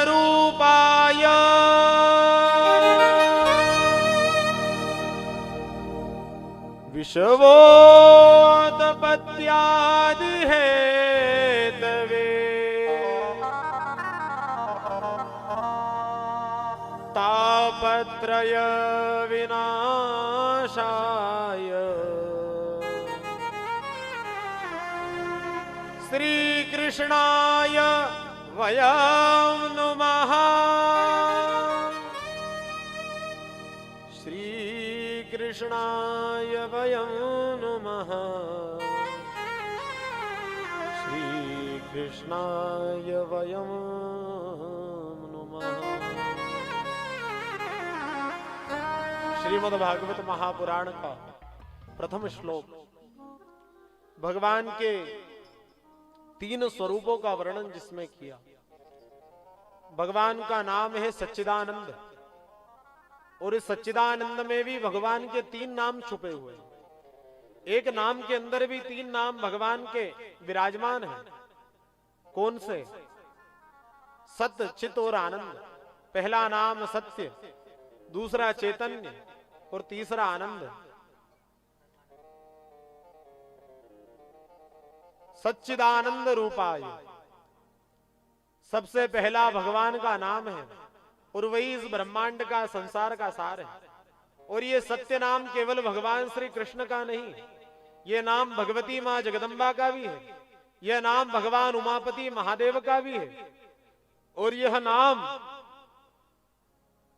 रूपाय विश्वोत्पत्त्यादि हेतवे तापत्रय विनाशाय श्री कृष्णाय वयं नुमः। श्री कृष्णाय वयं नुमः। श्री कृष्णाय वयं नुमः। श्रीमद् भागवत महापुराण का प्रथम श्लोक भगवान के 3 स्वरूपों का वर्णन जिसमें किया। भगवान का नाम है सच्चिदानंद, और इस सच्चिदानंद में भी भगवान के 3 नाम छुपे हुए हैं। एक नाम के अंदर भी 3 नाम भगवान के विराजमान हैं। कौन से? सत्य, चित और आनंद। पहला नाम सत्य, दूसरा चैतन्य और तीसरा आनंद। सच्चिदानंद रूपाय सबसे पहला भगवान का नाम है, और वही इस ब्रह्मांड का, संसार का सार है। और ये सत्य नाम केवल भगवान श्री कृष्ण का नहीं, ये नाम भगवती मां जगदम्बा का भी है, यह नाम भगवान उमापति महादेव का भी है, और यह नाम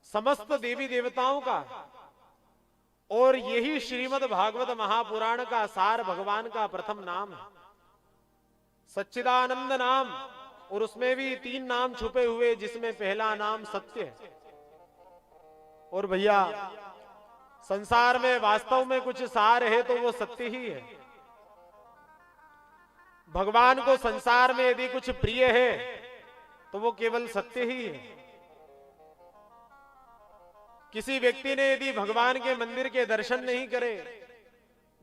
समस्त देवी देवताओं का है। और यही श्रीमद् भागवत महापुराण का सार भगवान का प्रथम नाम है, सच्चिदानंद नाम। और उसमें भी 3 नाम छुपे हुए, जिसमें पहला नाम सत्य है। और भैया, संसार में वास्तव में कुछ सार है तो वो सत्य ही है। भगवान को संसार में यदि कुछ प्रिय है तो वो केवल सत्य ही है। किसी व्यक्ति ने यदि भगवान के मंदिर के दर्शन नहीं करे,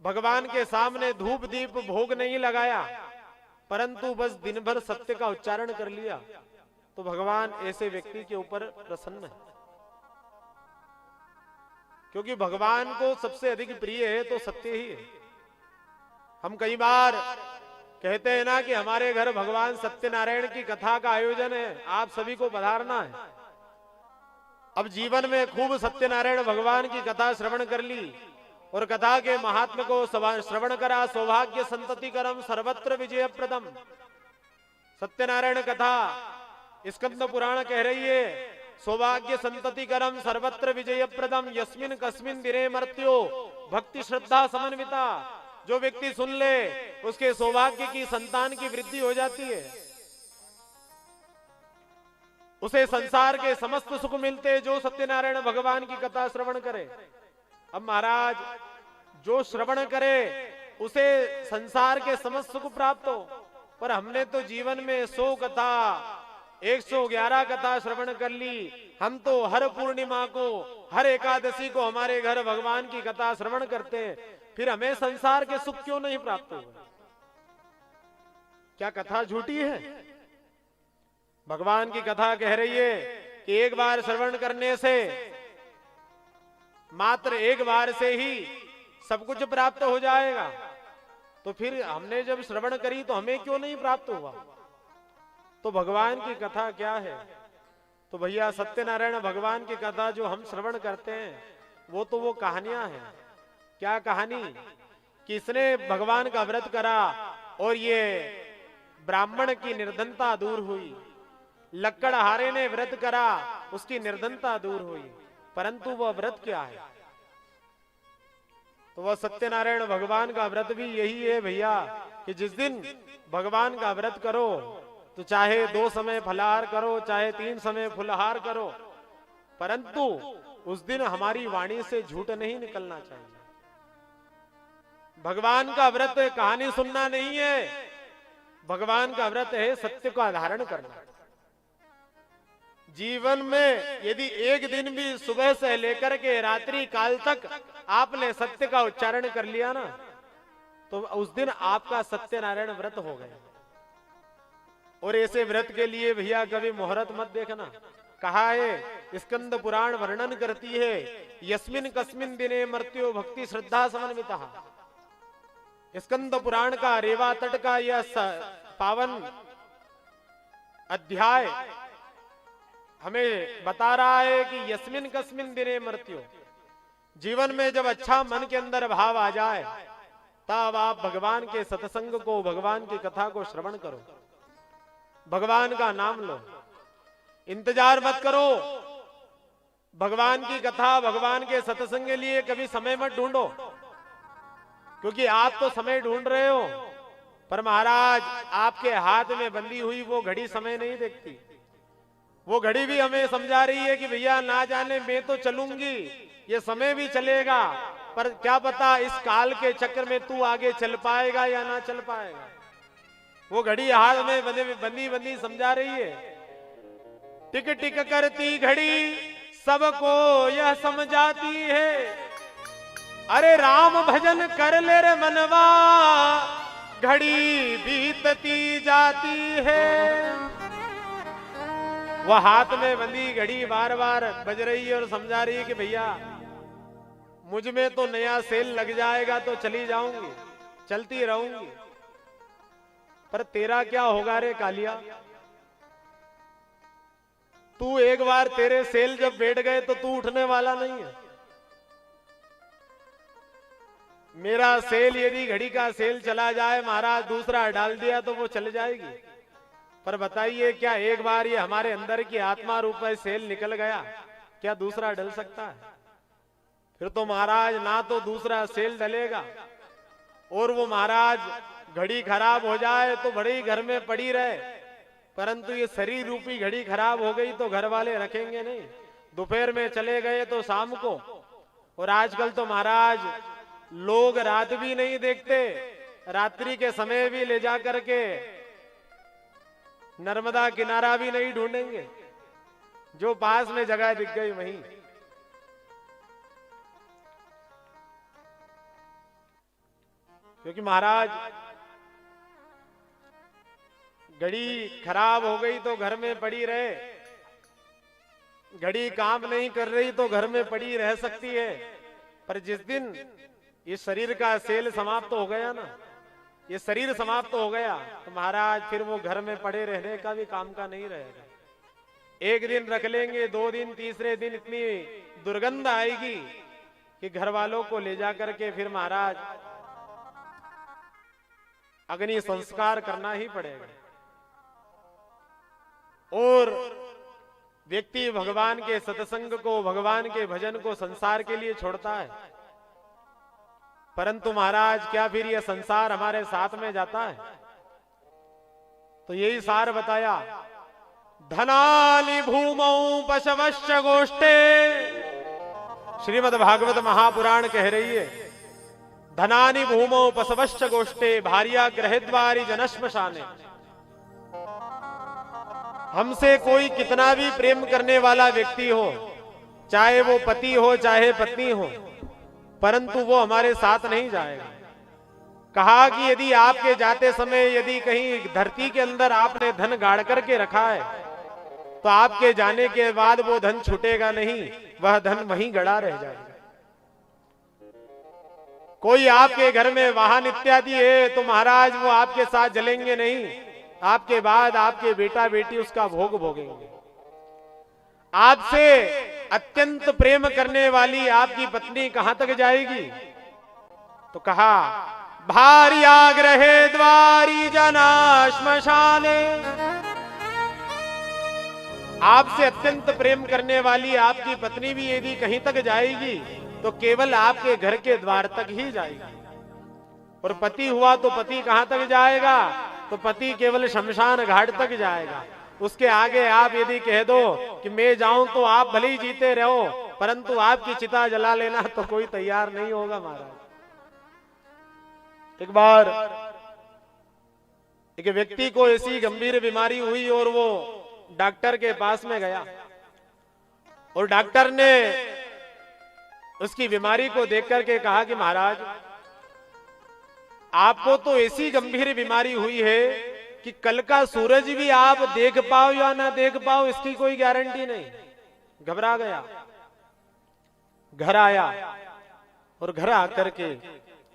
भगवान के सामने धूप दीप भोग नहीं लगाया, परंतु बस दिन भर सत्य का उच्चारण कर लिया, तो भगवान ऐसे व्यक्ति के ऊपर प्रसन्न है। क्योंकि भगवान को सबसे अधिक प्रिय है तो सत्य ही है। हम कई बार कहते हैं ना कि हमारे घर भगवान सत्यनारायण की कथा का आयोजन है, आप सभी को पधारना है। अब जीवन में खूब सत्यनारायण भगवान की कथा श्रवण कर ली और कथा के महात्म्य को श्रवण करा। सौभाग्य संतति करम सर्वत्र विजय प्रदम। सत्यनारायण कथा स्कंद पुराण कह रही है, सौभाग्य संतति करम सर्वत्र विजय प्रदम यस्मिन कस्मिन दिने मर्त्यो भक्ति श्रद्धा समन्विता। जो व्यक्ति सुन ले उसके सौभाग्य की, संतान की वृद्धि हो जाती है, उसे संसार के समस्त सुख मिलते जो सत्यनारायण भगवान की कथा श्रवण करे। अब महाराज, जो श्रवण करे उसे संसार के समस्त सुख प्राप्त हो, पर हमने तो जीवन में 100 कथा 111 कथा श्रवण कर ली। हम तो हर पूर्णिमा को, हर एकादशी को हमारे घर भगवान की कथा श्रवण करते हैं, फिर हमें संसार के सुख क्यों नहीं प्राप्त हुए? क्या कथा झूठी है? भगवान की कथा कह रही है कि एक बार श्रवण करने से, मात्र एक बार से ही सब कुछ प्राप्त हो जाएगा। तो फिर हमने जब श्रवण करी तो हमें क्यों नहीं प्राप्त हुआ? तो भगवान की कथा क्या है? तो भैया सत्यनारायण भगवान की कथा जो हम श्रवण करते हैं वो तो वो कहानियां हैं। क्या कहानी? कि इसने भगवान का व्रत करा और ये ब्राह्मण की निर्धनता दूर हुई, लक्कड़हारे ने व्रत करा, उसकी निर्धनता दूर हुई। परंतु वह व्रत क्या है? तो वह सत्यनारायण भगवान का व्रत भी यही है भैया, कि जिस दिन भगवान का व्रत करो तो चाहे 2 समय फलाहार करो, चाहे 3 समय फुलहार करो, परंतु उस दिन हमारी वाणी से झूठ नहीं निकलना चाहिए। भगवान का व्रत कहानी सुनना नहीं है, भगवान का व्रत है सत्य का धारण करना। जीवन में यदि एक दिन भी सुबह से लेकर के रात्रि काल तक आपने सत्य का उच्चारण कर लिया ना, तो उस दिन आपका सत्यनारायण व्रत हो गया। और ऐसे व्रत के लिए भैया कभी मुहूर्त मत देखना। कहा है, स्कंद पुराण वर्णन करती है, यस्मिन कस्मिन दिने मृत्यो भक्ति श्रद्धा समन्वितः। स्कंद पुराण का रेवा तट का यह पावन अध्याय हमें बता रहा है कि यस्मिन कस्मिन दिने मृत्यु, जीवन में जब अच्छा मन के अंदर भाव आ जाए तब आप भगवान के सत्संग को, भगवान की कथा को श्रवण करो, भगवान का नाम लो, इंतजार मत करो। भगवान की कथा, भगवान के सत्संग के लिए कभी समय मत ढूंढो, क्योंकि आप तो समय ढूंढ रहे हो, पर महाराज आपके हाथ में बंधी हुई वो घड़ी समय नहीं देखती। वो घड़ी भी हमें समझा रही है कि भैया ना जाने मैं तो चलूंगी, ये समय भी चलेगा, पर क्या पता इस काल के चक्र में तू आगे चल पाएगा या ना चल पाएगा। वो घड़ी हाथ में बंदी बंदी समझा रही है। टिक टिक करती घड़ी सबको यह समझाती है, अरे राम भजन कर ले रे मनवा, घड़ी बीतती जाती है। वह हाथ में बंदी घड़ी बार बार बज रही है और समझा रही है कि भैया मुझ में तो नया सेल लग जाएगा तो चली जाऊंगी, चलती रहूंगी, पर तेरा क्या होगा रे कालिया? तू एक बार तेरे सेल जब बैठ गए तो तू उठने वाला नहीं है। मेरा सेल, यदि घड़ी का सेल चला जाए महाराज, दूसरा डाल दिया तो वो चल जाएगी, पर बताइए क्या एक बार ये हमारे अंदर की आत्मा रूप सेल निकल गया, क्या दूसरा डल सकता है? फिर तो महाराज ना तो दूसरा सेल डलेगा, और वो महाराज घड़ी खराब हो जाए तो बड़े ही घर में पड़ी रहे, परंतु ये शरीर रूपी घड़ी खराब हो गई तो घर वाले रखेंगे नहीं। दोपहर में चले गए तो शाम को, और आजकल तो महाराज लोग रात भी नहीं देखते, रात्रि के समय भी ले जा करके नर्मदा किनारा भी नहीं ढूंढेंगे, जो पास में जगह दिख गई वहीं। क्योंकि महाराज घड़ी खराब हो गई तो घर में पड़ी रहे, घड़ी काम नहीं कर रही तो घर में पड़ी रह सकती है, पर जिस दिन इस शरीर का सेल समाप्त हो गया ना, ये शरीर समाप्त हो गया तो महाराज फिर वो घर में पड़े रहने का भी काम का नहीं रहेगा। एक दिन रख लेंगे, 2 दिन, तीसरे दिन इतनी दुर्गंध आएगी कि घर वालों को ले जा करके फिर महाराज अग्नि संस्कार करना ही पड़ेगा। और व्यक्ति भगवान के सत्संग को, भगवान के भजन को संसार के लिए छोड़ता है, परंतु महाराज क्या फिर यह संसार हमारे साथ में जाता है? तो यही सार बताया, धनानि भूमौ पशवश्च गोष्ठे। श्रीमद् भागवत महापुराण कह रही है, धनानि भूमौ पशवश्च गोष्ठे भार्या ग्रहद्वारी जनश्मशाने। हमसे कोई कितना भी प्रेम करने वाला व्यक्ति हो, चाहे वो पति हो चाहे पत्नी हो, परंतु वो हमारे साथ नहीं जाएगा। कहा कि यदि आपके जाते समय यदि कहीं धरती के अंदर आपने धन गाड़ करके रखा है, तो आपके जाने के बाद वो धन छूटेगा नहीं, वह धन वहीं गड़ा रह जाएगा। कोई आपके घर में वाहन इत्यादि है तो महाराज वो आपके साथ जलेंगे नहीं, आपके बाद आपके बेटा बेटी उसका भोग भोगेंगे। आपसे अत्यंत प्रेम करने वाली आपकी पत्नी कहां तक जाएगी? तो कहा भार्याग्रहे द्वारी जना श्मशाने। आपसे अत्यंत प्रेम करने वाली आपकी पत्नी भी यदि कहीं तक जाएगी तो केवल आपके घर के द्वार तक ही जाएगी। और पति हुआ तो पति कहां तक जाएगा? तो पति केवल शमशान घाट तक जाएगा। उसके आगे आप यदि कह दो कि मैं जाऊं तो आप भले ही जीते रहो, परंतु आपकी चिता जला लेना तो कोई तैयार नहीं होगा महाराज। एक बार एक व्यक्ति को ऐसी गंभीर बीमारी हुई और वो डॉक्टर के पास में गया और डॉक्टर ने उसकी बीमारी को देख करके कहा कि महाराज आपको तो ऐसी गंभीर बीमारी हुई है कि कल का सूरज भी आप देख पाओ या ना देख पाओ इसकी कोई गारंटी नहीं। घबरा गया, घर आया और घर आकर के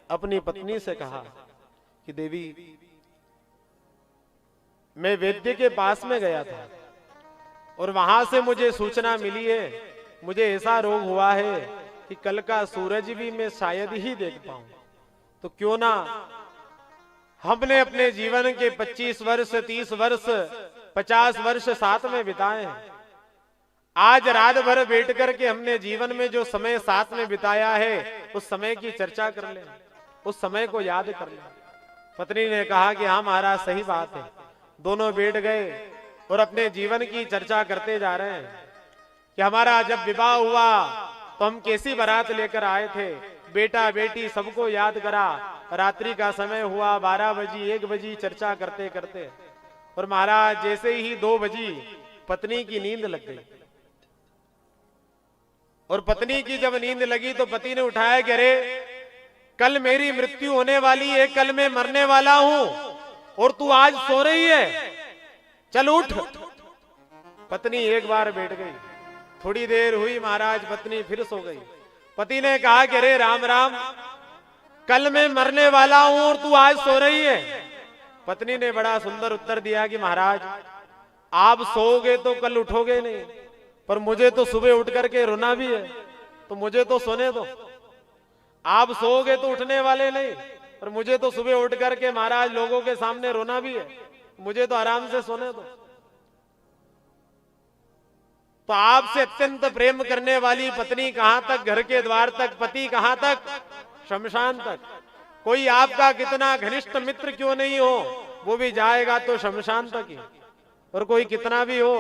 अपनी पत्नी से कहा कि देवी मैं वैद्य के पास में गया था और वहां से मुझे सूचना मिली है, मुझे ऐसा रोग हुआ है कि कल का सूरज भी मैं शायद ही देख पाऊं, तो क्यों ना हमने अपने जीवन के 25 वर्ष 30 वर्ष 50 वर्ष साथ में बिताए हैं, आज रात भर बैठ करके हमने जीवन में जो समय साथ में बिताया है उस समय की चर्चा कर ले, उस समय को याद कर ले। पत्नी ने कहा कि हाँ महाराज सही बात है। दोनों बैठ गए और अपने जीवन की चर्चा करते जा रहे हैं कि हमारा जब विवाह हुआ तो हम कैसी बारात लेकर आए थे, बेटा बेटी सबको याद करा, रात्रि का समय हुआ 12 बजी 1 बजी चर्चा करते करते, और महाराज जैसे ही 2 बजी पत्नी की नींद लग गई। और पत्नी की जब नींद लगी तो पति ने उठाया कि अरे कल मेरी मृत्यु होने वाली है, कल मैं मरने वाला हूं और तू आज सो रही है, चल उठ। पत्नी एक बार बैठ गई, थोड़ी देर हुई महाराज पत्नी फिर सो गई। पति ने कहा कि अरे राम राम, कल मैं मरने वाला हूं और तू आज सो रही है। पत्नी ने बड़ा सुंदर उत्तर दिया कि महाराज आप सोओगे तो कल उठोगे नहीं, पर मुझे तो सुबह उठ करके रोना भी है, तो मुझे तो सोने दो। आप सोओगे तो उठने वाले नहीं, पर मुझे तो सुबह उठ करके महाराज लोगों के सामने रोना भी है, मुझे तो आराम से सोने दो। तो आपसे अत्यंत प्रेम करने वाली पत्नी कहां तक? घर के द्वार तक। पति कहां तक? शमशान तक। कोई आपका कितना घनिष्ठ मित्र क्यों नहीं हो, वो भी जाएगा तो शमशान तक ही। और कोई कितना भी हो,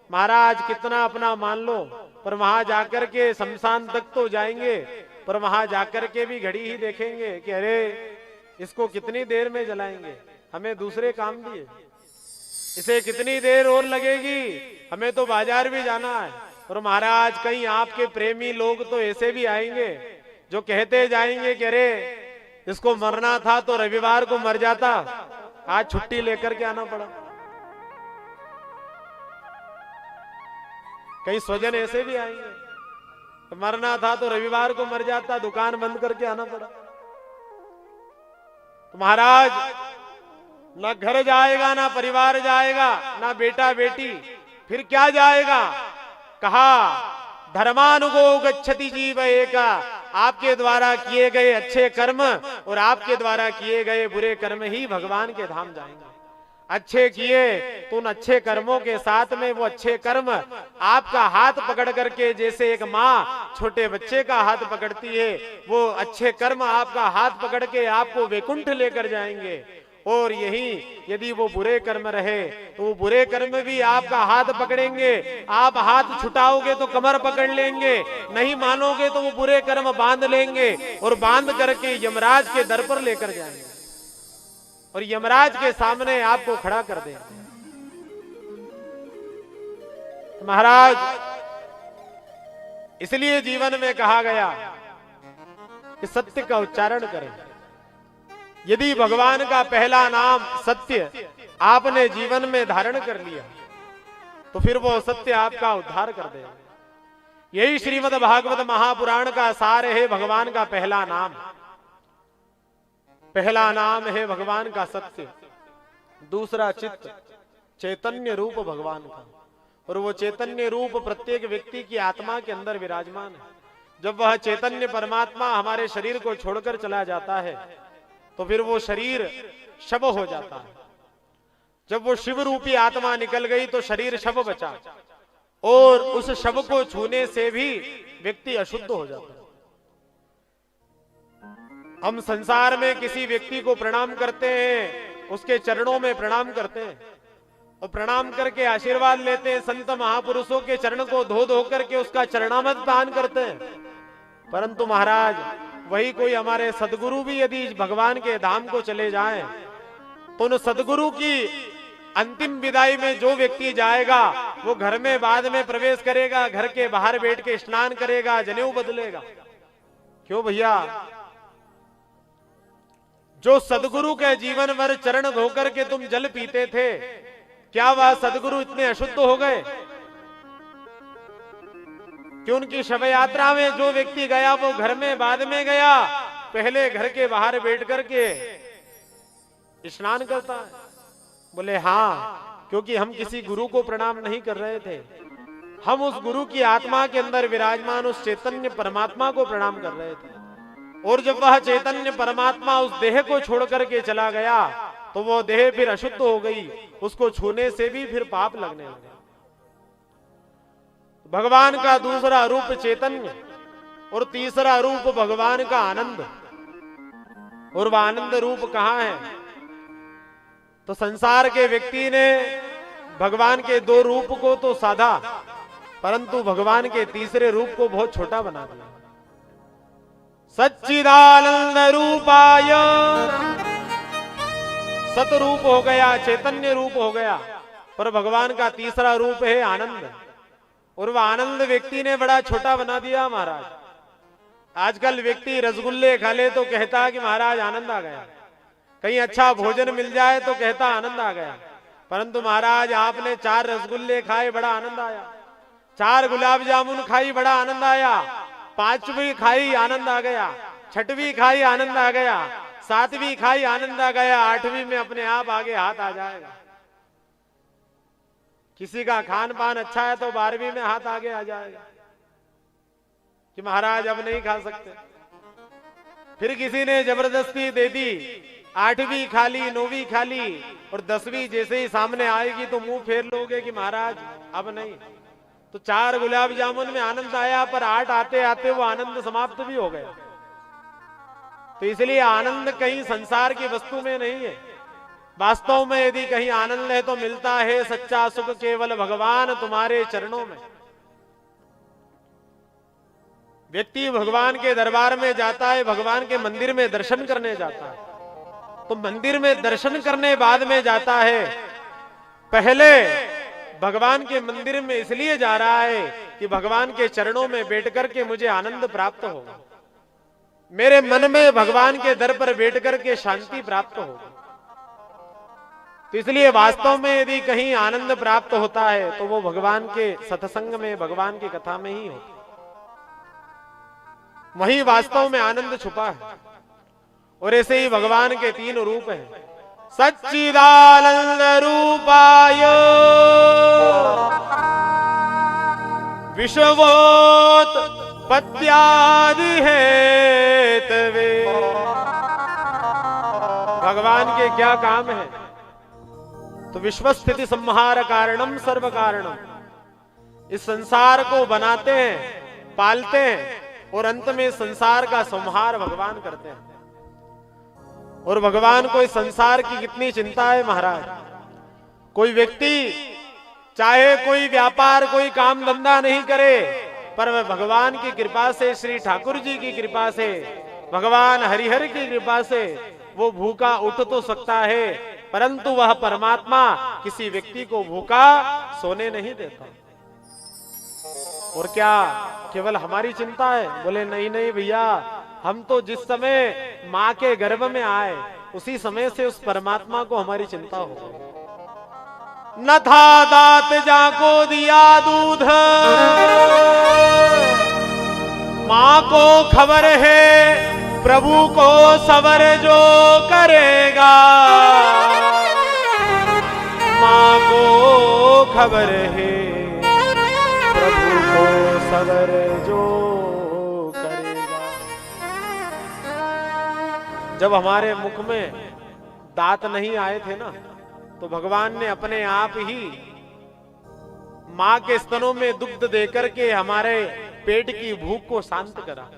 महाराज कितना अपना मान लो, पर वहां जाकर के शमशान तक तो जाएंगे, पर वहां जाकर के भी घड़ी ही देखेंगे कि अरे इसको कितनी देर में जलाएंगे, हमें दूसरे काम भी है, इसे कितनी देर और लगेगी, हमें तो बाजार भी जाना है। और महाराज कहीं आपके प्रेमी लोग तो ऐसे भी आएंगे जो कहते जाएंगे कि अरे इसको मरना था तो रविवार को मर जाता, आज छुट्टी लेकर के आना पड़ा। कई स्वजन ऐसे भी आएंगे, तो मरना था तो रविवार को मर जाता, दुकान बंद करके आना पड़ा। तो महाराज ना घर जाएगा, ना परिवार जाएगा, ना बेटा बेटी, फिर क्या जाएगा? कहा धर्मानुगो गच्छति जीव एका। आपके द्वारा किए गए अच्छे कर्म और आपके द्वारा किए गए बुरे कर्म ही भगवान के धाम जाएंगे। अच्छे किए तो उन अच्छे कर्मों के साथ में वो अच्छे कर्म आपका हाथ पकड़ करके, जैसे एक माँ छोटे बच्चे का हाथ पकड़ती है, वो अच्छे कर्म आपका हाथ पकड़ के आपको वैकुंठ लेकर जाएंगे। और यही यदि वो बुरे कर्म रहे तो वो बुरे कर्म भी आपका हाथ पकड़ेंगे। आप हाथ छुटाओगे तो कमर पकड़ लेंगे, नहीं मानोगे तो वो बुरे कर्म बांध लेंगे और बांध करके यमराज के दर पर लेकर जाएंगे और यमराज के सामने आपको खड़ा कर देंगे। महाराज इसलिए जीवन में कहा गया कि सत्य का उच्चारण करें। यदि भगवान का पहला नाम सत्य आपने जीवन में धारण कर लिया तो फिर वो सत्य आपका उद्धार कर देगा। यही श्रीमद् भागवत महापुराण का सार है। भगवान का पहला नाम है भगवान का सत्य। दूसरा चित्त, चैतन्य रूप भगवान का, और वो चैतन्य रूप प्रत्येक व्यक्ति की आत्मा के अंदर विराजमान है। जब वह चैतन्य परमात्मा हमारे शरीर को छोड़कर चला जाता है तो फिर वो शरीर शव हो जाता है। जब वो शिव रूपी आत्मा निकल गई तो शरीर शव बचा, और उस शव को छूने से भी व्यक्ति अशुद्ध हो जाता है। हम संसार में किसी व्यक्ति को प्रणाम करते हैं, उसके चरणों में प्रणाम करते हैं और प्रणाम करके आशीर्वाद लेते हैं। संत महापुरुषों के चरण को धो धो करके उसका चरणामृत पान करते हैं। परंतु महाराज वही कोई हमारे सदगुरु भी यदि भगवान के धाम को चले जाएं तो उन सदगुरु की अंतिम विदाई में जो व्यक्ति जाएगा वो घर में बाद में प्रवेश करेगा, घर के बाहर बैठ के स्नान करेगा, जनेऊ बदलेगा। क्यों भैया? जो सदगुरु के जीवन भर चरण धोकर के तुम जल पीते थे, क्या वह सदगुरु इतने अशुद्ध हो गए कि उनकी शव यात्रा में जो व्यक्ति गया वो घर में बाद में गया, पहले घर के बाहर बैठ करके स्नान करता है? बोले हाँ, क्योंकि हम किसी गुरु को प्रणाम नहीं कर रहे थे, हम उस गुरु की आत्मा के अंदर विराजमान उस चैतन्य परमात्मा को प्रणाम कर रहे थे। और जब वह चैतन्य परमात्मा उस देह को छोड़ करके चला गया तो वो देह फिर अशुद्ध हो गई, उसको छूने से भी फिर पाप लगने लगे। भगवान का दूसरा रूप चैतन्य और तीसरा रूप भगवान का आनंद। और वह आनंद रूप कहां है? तो संसार के व्यक्ति ने भगवान के दो रूप को तो साधा, परंतु भगवान के तीसरे रूप को बहुत छोटा बना दिया। सच्चिदानंद रूपाय, सतरूप हो गया, चैतन्य रूप हो गया, पर भगवान का तीसरा रूप है आनंद। और वह आनंद व्यक्ति ने बड़ा छोटा बना दिया महाराज। आजकल व्यक्ति रसगुल्ले खा ले तो कहता है कि महाराज आनंद आ गया, कहीं अच्छा भोजन मिल जाए तो कहता आनंद आ गया। परंतु महाराज आपने 4 रसगुल्ले खाए, बड़ा आनंद आया, 4 गुलाब जामुन खाई, बड़ा आनंद आया, 5वीं खाई आनंद आ गया, 6वीं खाई आनंद आ गया, 7वीं खाई आनंद आ गया, 8वीं में अपने आप आगे हाथ आ जाएगा। किसी का खान पान अच्छा है तो 12वीं में हाथ आगे आ जाएगा कि महाराज अब नहीं खा सकते। फिर किसी ने जबरदस्ती दे दी, 8वीं खा ली, 9वीं खा ली, और 10वीं जैसे ही सामने आएगी तो मुंह फेर लोगे कि महाराज अब नहीं। तो 4 गुलाब जामुन में आनंद आया, पर 8 आते आते वो आनंद समाप्त भी हो गया। तो इसलिए आनंद कहीं संसार की वस्तु में नहीं है। वास्तव में यदि कहीं आनंद है तो मिलता है सच्चा सुख केवल भगवान तुम्हारे चरणों में। व्यक्ति भगवान के दरबार में जाता है, भगवान के मंदिर में दर्शन करने जाता है, तो मंदिर में दर्शन करने बाद में जाता है, पहले भगवान के मंदिर में इसलिए जा रहा है कि भगवान के चरणों में बैठ करके मुझे आनंद प्राप्त होगा, मेरे मन में भगवान के दर पर बैठ करके शांति प्राप्त होगा। तो इसलिए वास्तव में यदि कहीं आनंद प्राप्त होता है तो वो भगवान के सत्संग में, भगवान की कथा में ही होता है। वही वास्तव में आनंद छुपा है। और ऐसे ही भगवान के 3 रूप हैं। सच्चिदानंद रूपाय विश्वोत्पत्त्यादि हेतवे। भगवान के क्या काम है? तो विश्व स्थिति संहार कारणम सर्व कारणम। इस संसार को बनाते हैं, पालते हैं, और अंत में संसार का संहार भगवान करते हैं। और भगवान को इस संसार की कितनी चिंता है महाराज। कोई व्यक्ति चाहे कोई व्यापार, कोई काम धंधा नहीं करे, पर वह भगवान की कृपा से, श्री ठाकुर जी की कृपा से, भगवान हरिहर की कृपा से वो भूखा उठ तो सकता है, परंतु वह परमात्मा किसी व्यक्ति को भूखा सोने नहीं देता। और क्या केवल हमारी चिंता है? बोले नहीं नहीं भैया, हम तो जिस समय माँ के गर्भ में आए उसी समय से उस परमात्मा को हमारी चिंता हो गई। न था दात जाको दिया दूध, माँ को खबर है प्रभु को सबर जो करेगा, माँ को खबर है प्रभु को सबर जो करेगा। जब हमारे मुख में दांत नहीं आए थे ना, तो भगवान ने अपने आप ही मां के स्तनों में दुग्ध देकर के हमारे पेट की भूख को शांत करा।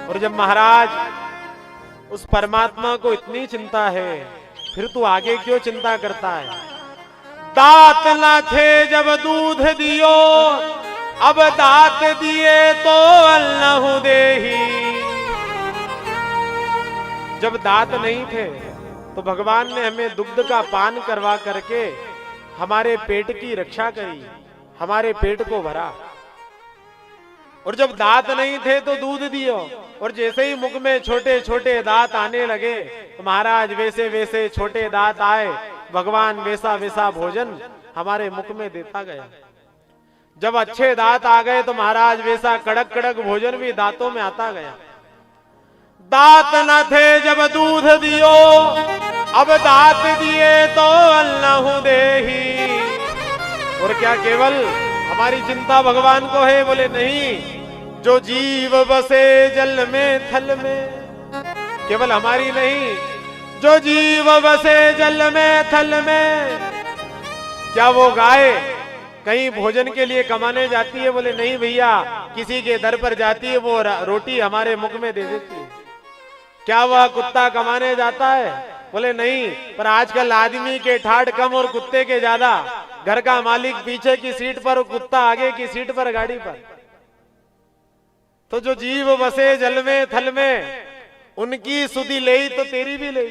और जब महाराज उस परमात्मा को इतनी चिंता है, फिर तू आगे क्यों चिंता करता है? दांत न थे जब दूध दियो, अब दांत दिए तो अल्लाहु देही। जब दांत नहीं थे तो भगवान ने हमें दुग्ध का पान करवा करके हमारे पेट की रक्षा करी, हमारे पेट को भरा। और जब दांत नहीं थे तो दूध दियो, और जैसे ही मुख में छोटे छोटे दांत आने लगे तो महाराज वैसे वैसे छोटे दांत आए, भगवान वैसा वैसा भोजन हमारे मुख में देता गया। जब अच्छे दांत आ गए तो महाराज वैसा कड़क कड़क भोजन भी दांतों में आता गया। दांत न थे जब दूध दियो, अब दांत दिए तो अल्लाहु देही। और क्या केवल हमारी चिंता भगवान को है? बोले नहीं, जो जीव बसे जल में थल में, केवल हमारी नहीं, जो जीव बसे जल में थल में। क्या वो गाय कहीं भोजन के लिए कमाने जाती है? बोले नहीं भैया, किसी के दर पर जाती है, वो रोटी हमारे मुख में दे देती है। क्या वह कुत्ता कमाने जाता है? बोले नहीं, पर आजकल आदमी के ठाठ कम और कुत्ते के ज्यादा। घर का मालिक पीछे की सीट पर और कुत्ता आगे की सीट पर गाड़ी पर। तो जो जीव बसे जल में थल में, उनकी सुधि ले तो तेरी भी ले।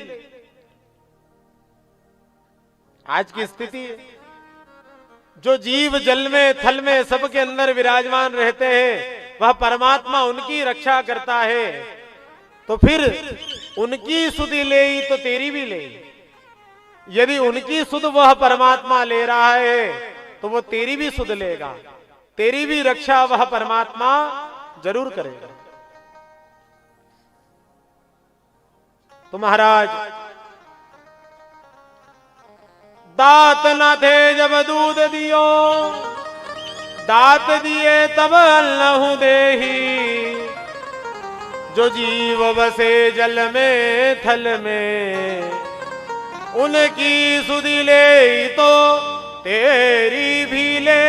आज की स्थिति है, जो जीव जल में थल में सबके अंदर विराजमान रहते हैं, वह परमात्मा उनकी रक्षा करता है। तो फिर उनकी सुधि ले तो तेरी भी ले। यदि उनकी सुध वह परमात्मा ले रहा है तो वो तेरी भी सुध लेगा, तेरी भी रक्षा वह परमात्मा जरूर करेगा। तो महाराज दांत न थे जब दूध दियो, दांत दिए तब अल्लाहु देही। जो जीव बसे जल में थल में, उनकी सुधि ले तो तेरी भी ले।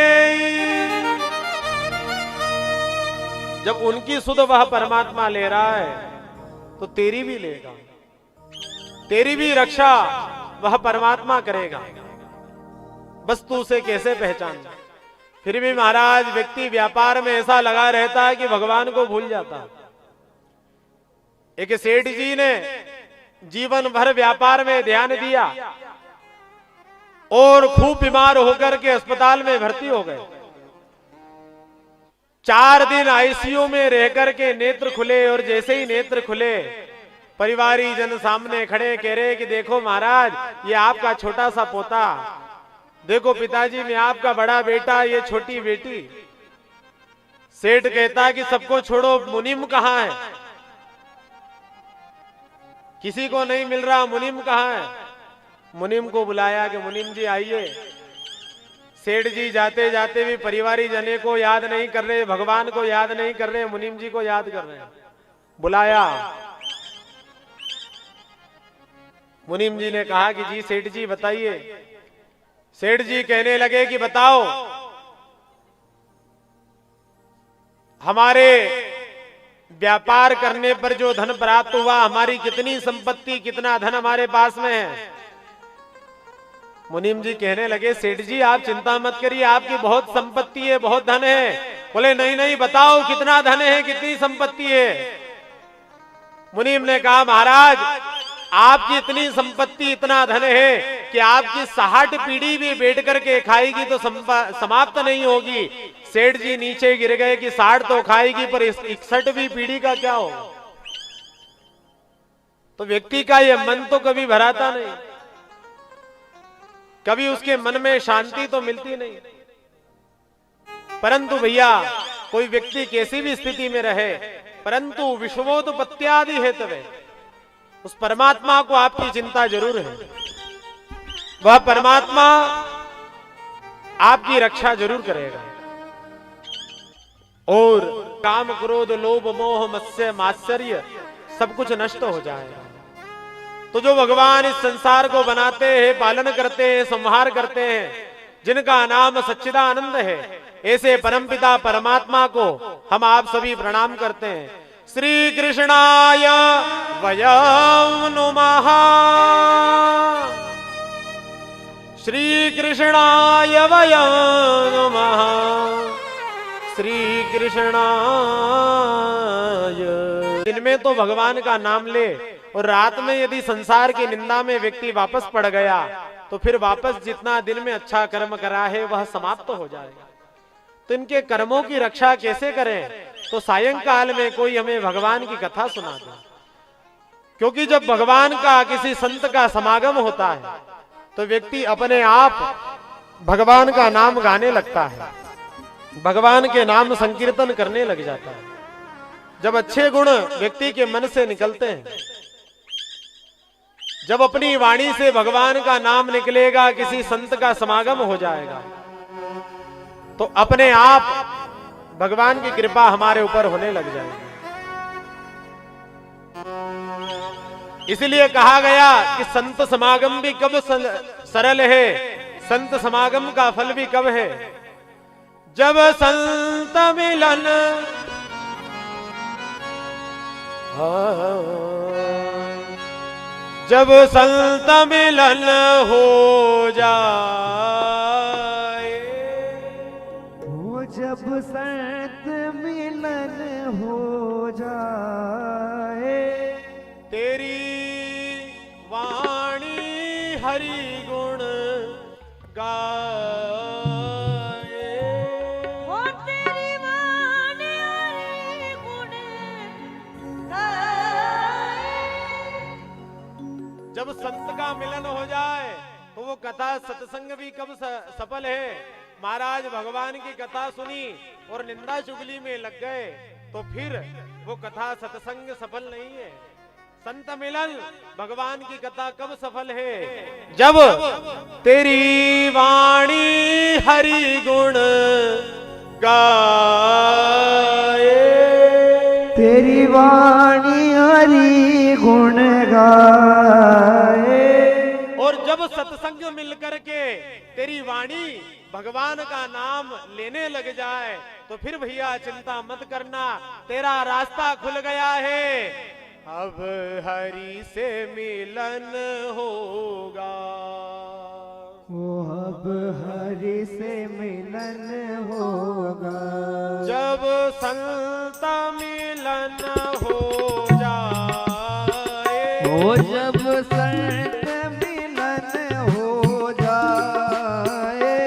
जब उनकी सुध वह परमात्मा ले रहा है तो तेरी भी लेगा, तेरी भी रक्षा वह परमात्मा करेगा। बस तू उसे कैसे पहचान? फिर भी महाराज व्यक्ति व्यापार में ऐसा लगा रहता है कि भगवान को भूल जाता। एक सेठ जी ने जीवन भर व्यापार में ध्यान दिया और खूब बीमार होकर के अस्पताल में भर्ती हो गए। 4 दिन आईसीयू में रहकर के नेत्र खुले, और जैसे ही नेत्र खुले परिवारी जन सामने खड़े कह रहे कि देखो महाराज, ये आपका छोटा सा पोता, देखो पिताजी मैं आपका बड़ा बेटा, ये छोटी बेटी। सेठ कहता कि सबको छोड़ो, मुनीम कहाँ है? किसी को नहीं मिल रहा, मुनीम कहाँ है? मुनीम को बुलाया कि मुनीम जी आइए। सेठ जी जाते जाते भी परिवारी जने को याद नहीं कर रहे, भगवान को याद नहीं कर रहे, मुनीम जी को याद कर रहे हैं। बुलाया, मुनीम जी ने कहा कि जी सेठ जी बताइए। सेठ जी कहने लगे कि बताओ, हमारे व्यापार करने पर जो धन प्राप्त हुआ, हमारी कितनी संपत्ति, कितना धन हमारे पास में है? मुनीम जी कहने लगे सेठ जी आप चिंता मत करिए, आपकी बहुत संपत्ति है, बहुत धन है। बोले नहीं नहीं, बताओ कितना धन है, कितनी संपत्ति है? मुनीम ने कहा महाराज आपकी इतनी संपत्ति, इतना धन है कि आपकी 60 पीढ़ी भी बैठ करके खाएगी तो समाप्त नहीं होगी। सेठ जी नीचे गिर गए कि 60 तो खाएगी पर 61वीं पीढ़ी का क्या हो। तो व्यक्ति का ये मन तो कभी भराता नहीं, कभी उसके मन में शांति तो मिलती नहीं। परंतु भैया कोई व्यक्ति कैसी भी स्थिति में रहे, परंतु विश्वोत्पत्त्यादि हेतवे उस परमात्मा को आपकी चिंता जरूर है। वह परमात्मा आपकी रक्षा जरूर करेगा। और काम क्रोध लोभ मोह मत्स्य मात्सर्य सब कुछ नष्ट हो जाएगा। तो जो भगवान इस संसार को बनाते हैं, पालन करते हैं, संहार करते हैं, जिनका नाम सच्चिदानंद है, ऐसे परमपिता परमात्मा को हम आप सभी प्रणाम करते हैं। श्री कृष्णाय वयं नुमः, श्री कृष्णाय वयं नुमः, श्री कृष्णाय। दिन में तो भगवान का नाम ले और रात में यदि संसार की निंदा में व्यक्ति वापस पड़ गया तो फिर वापस जितना दिन में अच्छा कर्म करा है वह समाप्त हो जाएगा। तो इनके कर्मों की रक्षा कैसे करें? तो सायंकाल में कोई हमें भगवान की कथा सुना दे, क्योंकि जब भगवान का किसी संत का समागम होता है तो व्यक्ति अपने आप भगवान का नाम गाने लगता है, भगवान के नाम संकीर्तन करने लग जाता है। जब अच्छे गुण व्यक्ति के मन से निकलते हैं, जब अपनी वाणी से भगवान का नाम निकलेगा, किसी संत का समागम हो जाएगा, तो अपने आप भगवान की कृपा हमारे ऊपर होने लग जाएगी। इसलिए कहा गया कि संत समागम भी कब सरल है, संत समागम का फल भी कब है? जब संत मिलन जब संत मिलन हो जाए, हो जब संत मिलन हो जाए, तेरी वाणी हरि गुण गाए, ओ तेरी वाणी हरि गुण गाए। जब संत का मिलन हो जाए तो वो कथा सत्संग भी कब सफल है? महाराज भगवान की कथा सुनी और निंदा चुगली में लग गए तो फिर वो कथा सत्संग सफल नहीं है। संत मिलन भगवान की कथा कब सफल है? जब तेरी वाणी हरि गुण गाए, तेरी वाणी हरि गुण गाए। और जब सत्संग मिलकर के तेरी वाणी भगवान का नाम लेने लग जाए तो फिर भैया चिंता मत करना, तेरा रास्ता खुल गया है। अब हरि से मिलन होगा, वो अब हरि से मिलन होगा। जब संत मिलन हो जाए, वो जब संत मिलन हो जाए,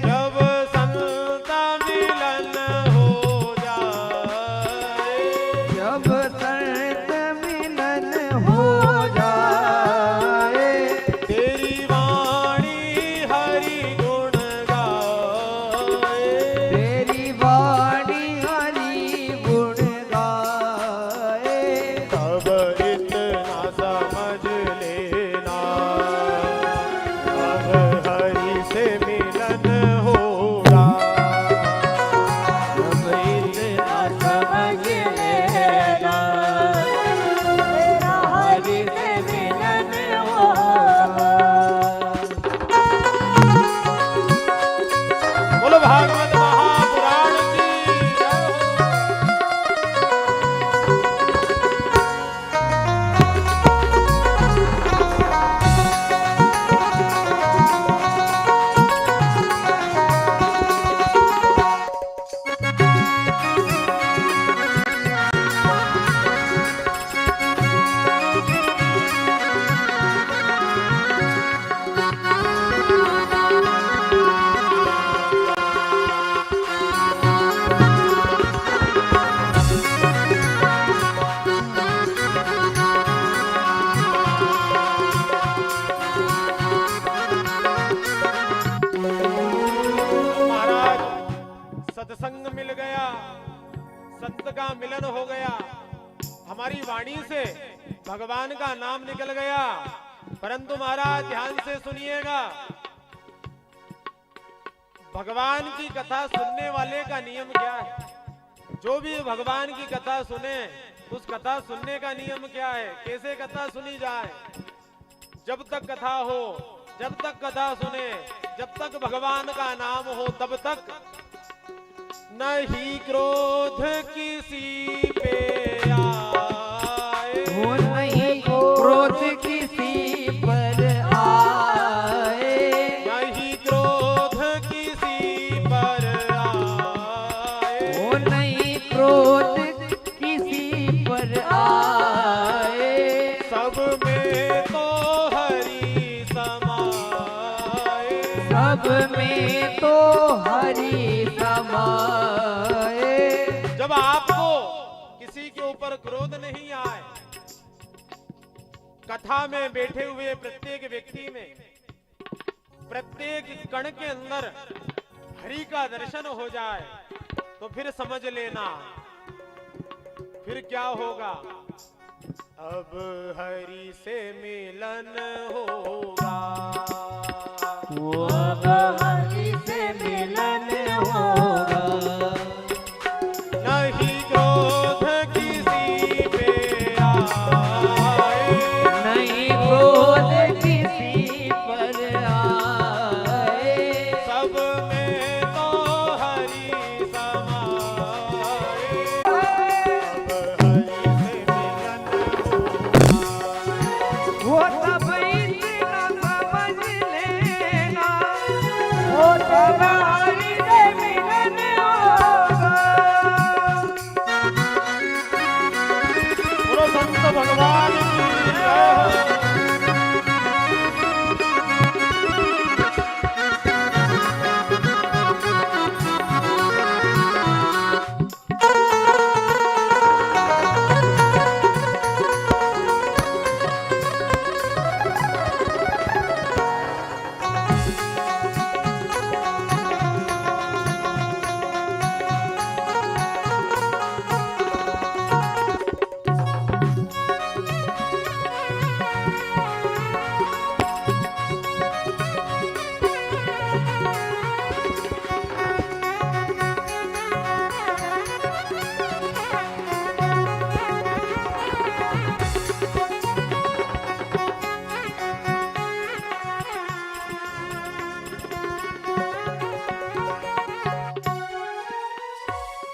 जब संत मिलन हो जाए, जब संत मिलन हो जाए, तेरी वाणी हरि गुण गाए, तेरी वाणी हरि गुण गाए। तब इतना समझ लेना, अब हरि से मिलन होगा। अब इतना समझ लेना, तेरा हरि भगवान का नाम निकल गया। परंतु महाराज ध्यान से सुनिएगा, भगवान की कथा सुनने वाले का नियम क्या है? जो भी भगवान की कथा सुने, उस कथा सुनने का नियम क्या है? कैसे कथा सुनी जाए? जब तक कथा हो, जब तक कथा सुने, जब तक भगवान का नाम हो, तब तक नहीं क्रोध किसी पे आए, वो नहीं क्रोध किसी पर आए, नहीं क्रोध किसी पर आए, वो नहीं क्रोध किसी पर आए, सब में तो हरि समाए, सब में तो हरि समाए। जब आपको किसी के ऊपर क्रोध नहीं आए, कथा में बैठे हुए प्रत्येक व्यक्ति में, प्रत्येक कण के अंदर हरि का दर्शन हो जाए, तो फिर समझ लेना फिर क्या होगा। अब हरि से मिलन होगा, वो अब हरि से मिलन होगा, नहीं क्रोध किसी पे आए, नहीं क्रोध किसी पर आए, सब में तो हरि समाए, अब हरि से मिलन होगा। वो तब इतना समझ लेना, वो तब हरि से मिलन होगा। बोलो संत भगवान की जय हो।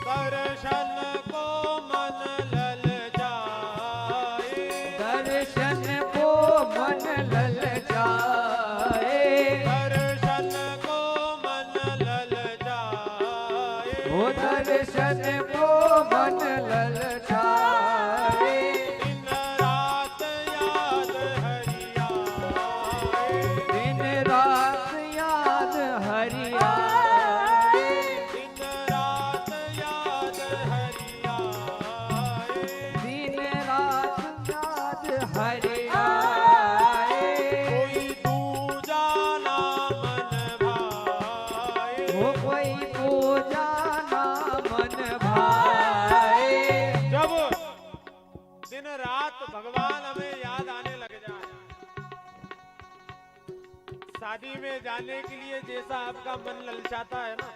दर्शन को मन ललचाए, दर्शन को मन ललचाए, दर्शन को मन ललचाए, वो दर्शन को मन ललचाए, दिन रात याद हरि आए, दिन रात याद हरि आए, दिन रात याद हरि आए, दिन रात याद हरि आए, कोई दूजा ना मन भाए, वो कोई पूजा ना मन भाए। जब दिन रात भगवान हमें याद आने लग जाए, शादी में जाने के लिए जैसा आपका मन ललचाता है ना,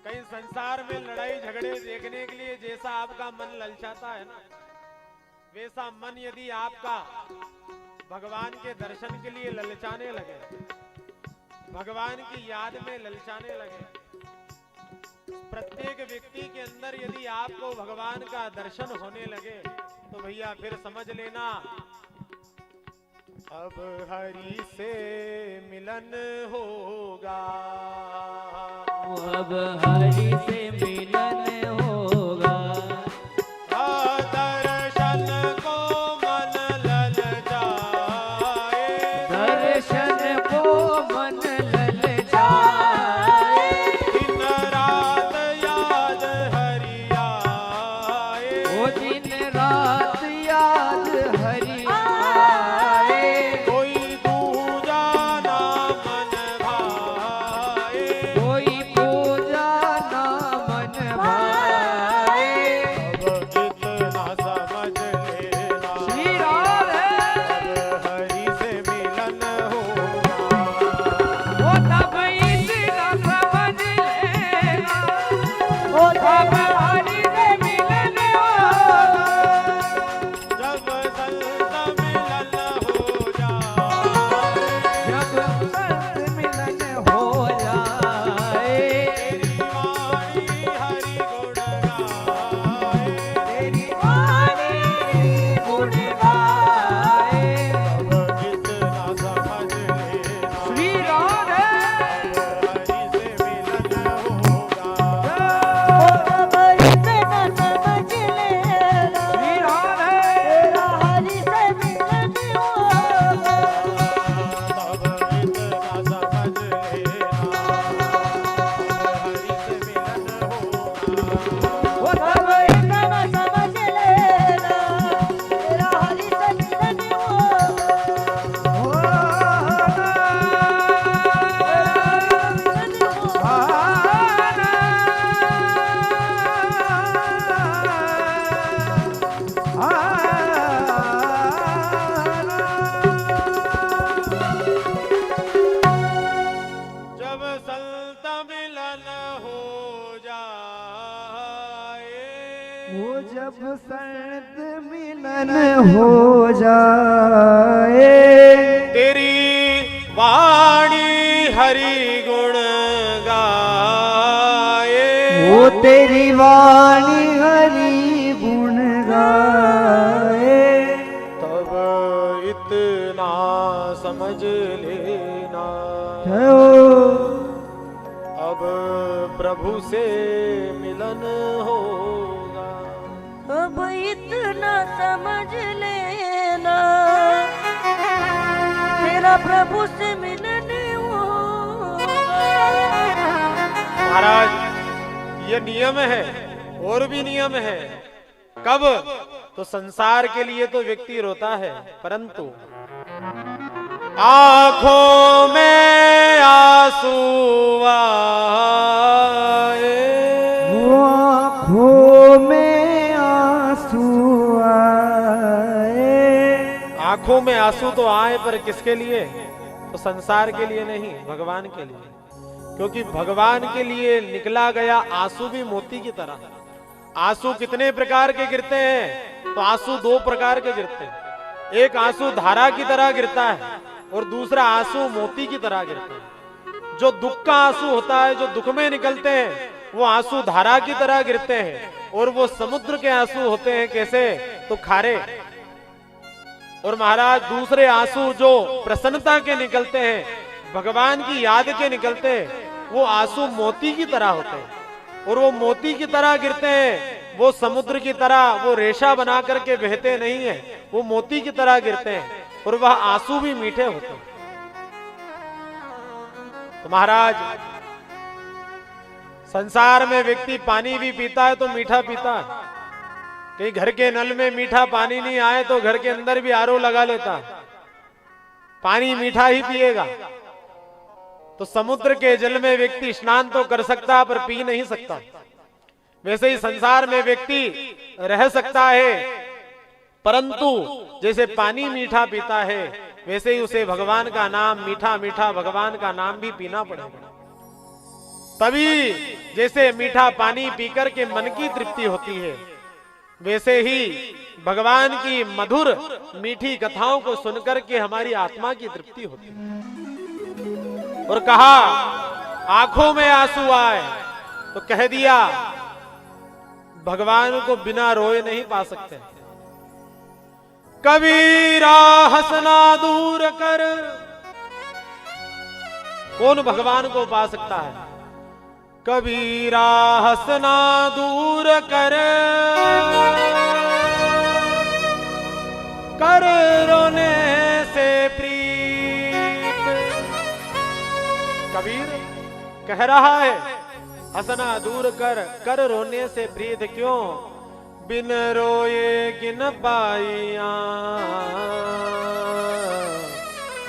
कहीं संसार में लड़ाई झगड़े देखने के लिए जैसा आपका मन ललचाता है ना, वैसा मन यदि आपका भगवान के दर्शन के लिए ललचाने लगे, भगवान की याद में ललचाने लगे, प्रत्येक व्यक्ति के अंदर यदि आपको भगवान का दर्शन होने लगे, तो भैया फिर समझ लेना अब हरि से मिलन होगा, अब हरि से मिलन होगा, दर्शन को मन ललचाए, दर्शन को मन ललचाए, दिन रात याद हरि आए, वो दिन रात याद हरि आए, कोई दूजा ना मन भाए, कोई पूजा ना मन भाए। मिलन हो जाए। तेरी वाणी हरि गुण गाए। वो तेरी वाणी हरि गुण गाए। तब इतना समझ लेना अब प्रभु से मिलन होगा। अब इतना समझ लेना तेरा प्रभु से मिलन होगा। महाराज ये नियम है और भी नियम है। कब? तो संसार के लिए तो व्यक्ति रोता है, परंतु आंखों में आंसू आए। वो आँखों में आंसू आए। आंखों में आंसू तो आए, पर किसके लिए? तो संसार के लिए नहीं, भगवान के लिए। क्योंकि भगवान के लिए निकला गया आंसू भी मोती की तरह। आंसू कितने प्रकार के गिरते हैं? तो आंसू दो प्रकार के गिरते हैं। एक आंसू धारा की तरह गिरता है और दूसरा आंसू मोती की तरह गिरता है। जो दुख का आंसू होता है, जो दुख में निकलते हैं, वो आंसू धारा की तरह गिरते हैं। और वो समुद्र के आंसू होते हैं, कैसे? तो खारे। और महाराज दूसरे आंसू जो प्रसन्नता के निकलते हैं, भगवान की याद के निकलते हैं, वो आंसू मोती की तरह होते हैं। और वो मोती की तरह गिरते हैं, वो समुद्र की तरह वो रेशा बना करके बहते नहीं है, वो मोती की तरह गिरते हैं। और वह आंसू भी मीठे होते हैं। तो महाराज संसार में व्यक्ति पानी भी पीता है तो मीठा पीता है। कहीं घर के नल में मीठा पानी नहीं आए तो घर के अंदर भी आरओ लगा लेता है, पानी मीठा ही पिएगा। तो समुद्र के जल में व्यक्ति स्नान तो कर सकता है पर पी नहीं सकता। वैसे ही संसार में व्यक्ति रह सकता है, परंतु जैसे पानी मीठा पीता है, वैसे ही उसे भगवान का नाम मीठा मीठा भगवान का नाम भी पीना पड़ेगा। तभी जैसे मीठा पानी पीकर के मन की तृप्ति होती है, वैसे ही भगवान की मधुर मीठी कथाओं को सुनकर के हमारी आत्मा की तृप्ति होती है। और कहा आंखों में आंसू आए, तो कह दिया भगवान को बिना रोए नहीं पा सकते। कबीरा हंसना दूर कर, कौन भगवान को पा सकता है? कबीरा हंसना दूर कर, कर रोने से प्रीत। कबीर कह रहा है हंसना दूर कर, कर रोने से प्रीत। क्यों? बिन रोए गिन पाइया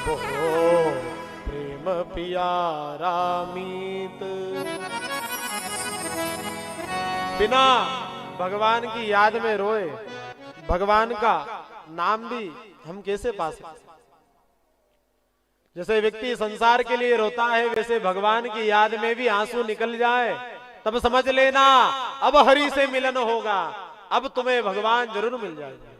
वो प्रेम प्यारा मीत। बिना भगवान की याद में रोए भगवान का नाम भी हम कैसे पा सकते? जैसे व्यक्ति संसार के लिए रोता है, वैसे भगवान की याद में भी आंसू निकल जाए तब समझ लेना अब हरि से मिलन होगा, अब तुम्हें भगवान जरूर मिल जाएगा।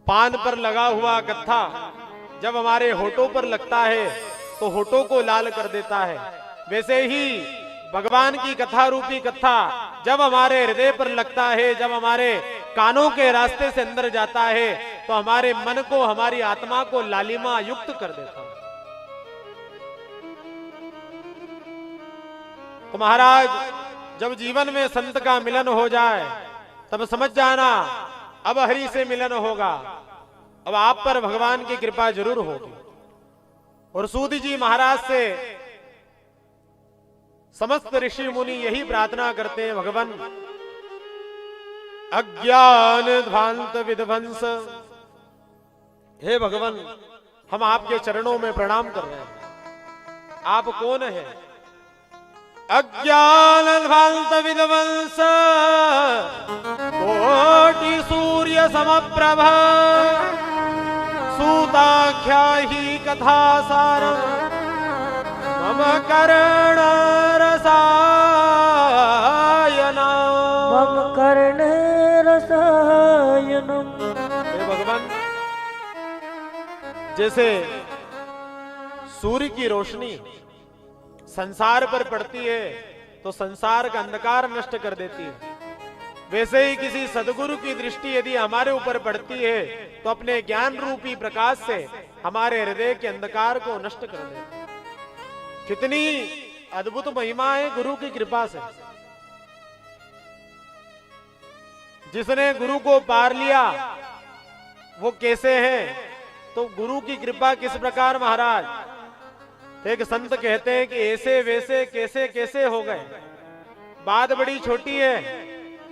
पान पर लगा हुआ कत्था जब हमारे होठों पर लगता है तो होठों को लाल कर देता है, वैसे ही भगवान की कथा रूपी कथा जब हमारे हृदय पर लगता है, जब हमारे कानों के रास्ते से अंदर जाता है, तो हमारे मन को, हमारी आत्मा को लालिमा युक्त कर देता है। तो महाराज जब जीवन में संत का मिलन हो जाए तब समझ जाना अब हरि से मिलन होगा, अब आप पर भगवान की कृपा जरूर होगी। और सूत जी महाराज से समस्त ऋषि मुनि यही प्रार्थना करते हैं, भगवान अज्ञान ध्वांत विध्वंस, हे भगवान हम आपके चरणों में प्रणाम कर रहे हैं। आप कौन है? अज्ञान ध्वांत विध्वंस कोटि सूर्य समप्रभ, सूताख्या ही कथा सारम मम कर्ण रसायना। मम वर्ण रसायनम। हे भगवान, जैसे सूर्य की रोशनी संसार पर पड़ती है तो संसार का अंधकार नष्ट कर देती है, वैसे ही किसी सदगुरु की दृष्टि यदि हमारे ऊपर पड़ती है तो अपने ज्ञान रूपी प्रकाश से हमारे हृदय के अंधकार को नष्ट कर देती है। कितनी अद्भुत महिमा है गुरु की कृपा से। जिसने गुरु को पार लिया वो कैसे है, तो गुरु की कृपा किस प्रकार महाराज। तो एक संत कहते हैं कि ऐसे वैसे कैसे कैसे हो गए। बात बड़ी छोटी है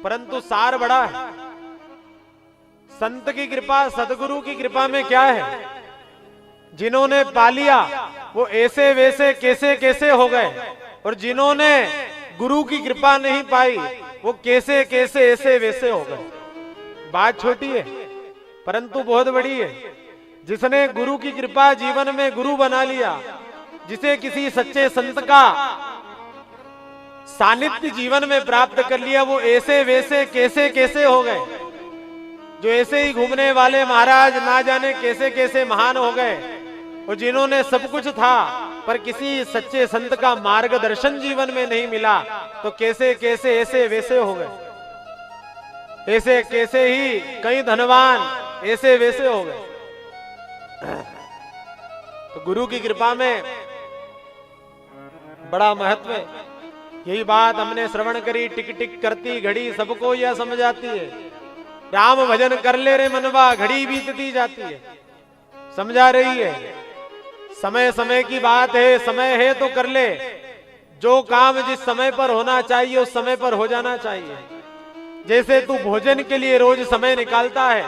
परंतु सार बड़ा है। संत की कृपा, सदगुरु की कृपा में क्या है, जिन्होंने पा लिया वो ऐसे वैसे कैसे कैसे हो गए, और जिन्होंने गुरु की कृपा नहीं पाई वो कैसे कैसे ऐसे वैसे हो गए। बात छोटी है परंतु बहुत बड़ी है। जिसने गुरु की कृपा जीवन में गुरु बना लिया, जिसे किसी सच्चे संत का सानिध्य जीवन में प्राप्त कर लिया, वो ऐसे वैसे कैसे कैसे हो गए। जो ऐसे ही घूमने वाले महाराज ना जाने कैसे कैसे महान हो गए, और जिन्होंने सब कुछ था पर किसी सच्चे संत का मार्गदर्शन जीवन में नहीं मिला तो कैसे कैसे ऐसे वैसे हो गए। ऐसे कैसे ही कई धनवान ऐसे वैसे हो गए। तो गुरु की कृपा में बड़ा महत्व है। यही बात हमने श्रवण करी, टिक टिक करती घड़ी सबको यह समझ आती है। राम भजन कर ले रे मनवा, घड़ी बीतती जाती है। समझा रही है, समय समय की बात है, समय है तो कर ले। जो काम जिस समय पर होना चाहिए उस समय पर हो जाना चाहिए। जैसे तू भोजन के लिए रोज समय निकालता है,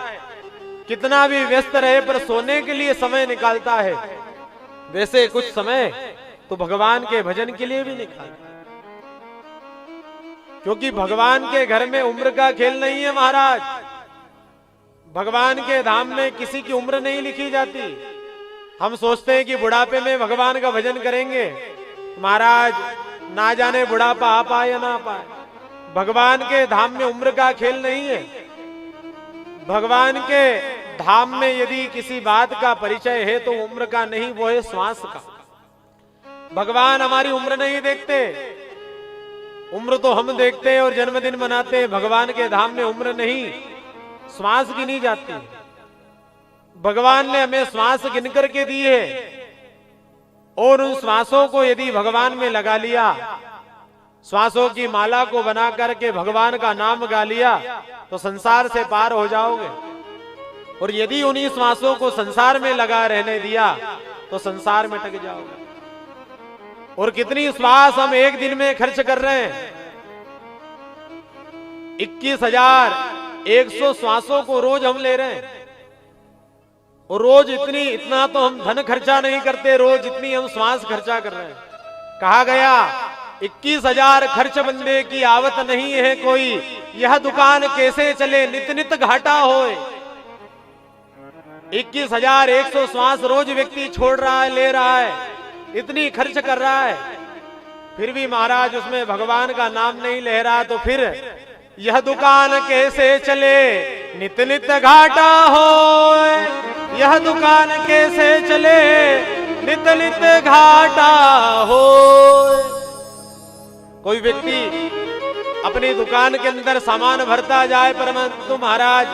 कितना भी व्यस्त रहे पर सोने के लिए समय निकालता है, वैसे कुछ समय तो भगवान के भजन के लिए भी निकाल। क्योंकि भगवान के घर में उम्र का खेल नहीं है महाराज। भगवान के धाम में किसी की उम्र नहीं लिखी जाती। हम सोचते हैं कि बुढ़ापे में भगवान का भजन करेंगे, महाराज ना जाने बुढ़ापा आ पाए या ना पाए। भगवान के धाम में उम्र का खेल नहीं है। भगवान के धाम में यदि किसी बात का परिचय है तो उम्र का नहीं, वो है श्वास का। भगवान हमारी उम्र नहीं देखते, उम्र तो हम देखते हैं और जन्मदिन मनाते हैं। भगवान के धाम में उम्र नहीं, श्वास गिनी जाती है। भगवान ने हमें श्वास गिन करके दी है, और उन श्वासों को यदि भगवान में लगा लिया, श्वासों की माला को बना करके भगवान का नाम गा लिया तो संसार से पार हो जाओगे। और यदि उन्हीं श्वासों को संसार में लगा रहने दिया तो संसार में टक जाओगे। और कितनी श्वास हम एक दिन में खर्च कर रहे हैं। 21,100 श्वासों को रोज हम ले रहे हैं। और रोज इतना तो हम धन खर्चा नहीं करते, रोज इतनी हम श्वास खर्चा कर रहे हैं। कहा गया 21,000 खर्च बंदे की आवत नहीं है कोई, यह दुकान कैसे चले नित नित घाटा होए। 21,100 श्वास रोज व्यक्ति छोड़ रहा है, ले रहा है, इतनी खर्च कर रहा है, फिर भी महाराज उसमें भगवान का नाम नहीं ले रहा। तो फिर यह दुकान कैसे चले नित नित घाटा होए, यह दुकान कैसे चले नित नित घाटा होए। कोई व्यक्ति अपनी दुकान के अंदर सामान भरता जाए परंतु महाराज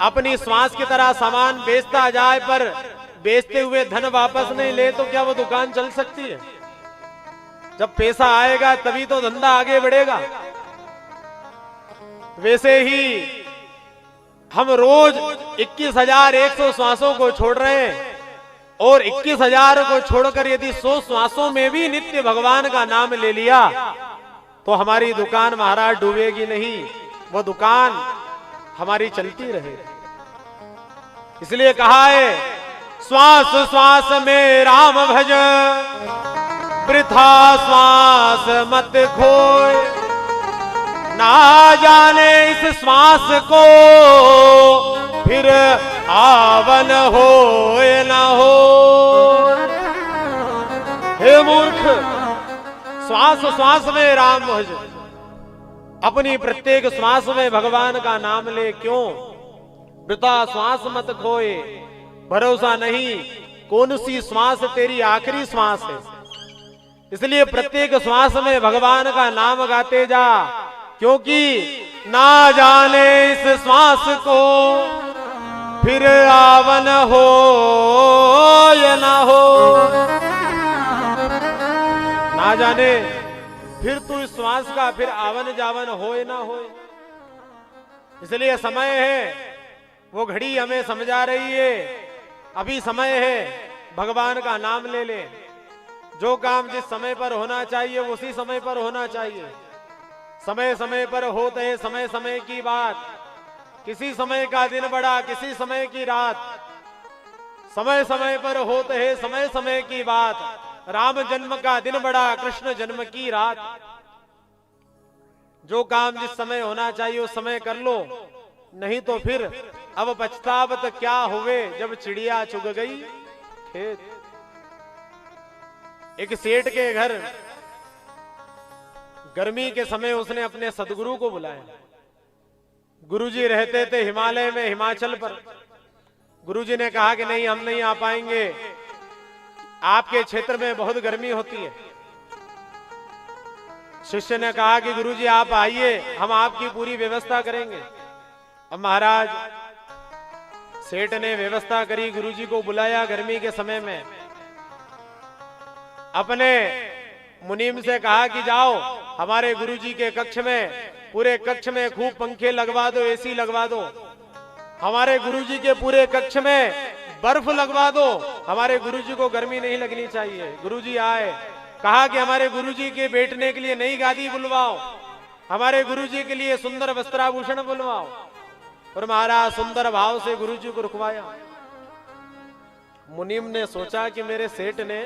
अपनी श्वास की तरह सामान बेचता जाए पर बेचते हुए धन वापस नहीं ले, तो क्या वो दुकान चल सकती है? जब पैसा आएगा तभी तो धंधा आगे बढ़ेगा। वैसे ही हम रोज 21,100 श्वासों को छोड़ रहे हैं, और 21,000 को छोड़कर यदि 100 श्वासों में भी नित्य भगवान का नाम ले लिया तो हमारी दुकान महाराज डूबेगी नहीं, वो दुकान हमारी चलती रहेगी। इसलिए कहा है श्वास श्वास में राम भज, वृथा श्वास मत खोए। ना जाने इस श्वास को फिर आवन हो न हो। हे मूर्ख, श्वास श्वास में राम भज। अपनी प्रत्येक श्वास में भगवान का नाम ले, क्यों वृथा श्वास मत खोए, भरोसा नहीं कौन सी श्वास तेरी आखिरी श्वास है। इसलिए प्रत्येक श्वास में भगवान का नाम गाते जा, क्योंकि ना जाने इस श्वास को फिर आवन हो या ना हो, ना जाने फिर तू इस श्वास का फिर आवन जावन हो या ना हो। इसलिए समय है, वो घड़ी हमें समझा रही है, अभी समय है, भगवान का नाम ले ले। जो काम जिस समय पर होना चाहिए उसी समय पर होना चाहिए। समय समय पर होते है समय समय की बात, किसी समय का दिन बड़ा किसी समय की रात, समय समय पर होते है समय समय की बात। राम जन्म का दिन बड़ा कृष्ण जन्म की रात। जो काम जिस समय होना चाहिए उस समय कर लो, नहीं तो फिर अब पछतावत क्या हुए जब चिड़िया चुग गई खेत। एक सेठ के घर गर्मी के समय उसने अपने सदगुरु को बुलाया। गुरुजी रहते थे हिमालय में, हिमाचल पर। गुरुजी ने कहा कि नहीं, हम नहीं आ पाएंगे, आपके क्षेत्र में बहुत गर्मी होती है। शिष्य ने कहा कि गुरुजी आप आइए, हम आपकी पूरी व्यवस्था करेंगे। अब महाराज सेठ ने व्यवस्था करी, गुरुजी को बुलाया गर्मी के समय में। अपने मुनीम से कहा कि जाओ हमारे गुरुजी के कक्ष में, पूरे कक्ष में खूब पंखे लगवा दो, एसी लगवा दो। हमारे गुरुजी के पूरे कक्ष में बर्फ लगवा दो, हमारे गुरुजी को गर्मी नहीं लगनी चाहिए। गुरुजी आए, कहा कि हमारे गुरुजी के बैठने के लिए नई गादी बुलवाओ, हमारे गुरुजी के लिए सुंदर वस्त्राभूषण बुलवाओ। और महाराज सुंदर भाव से गुरुजी को रुकवाया। मुनीम ने सोचा कि मेरे सेठ ने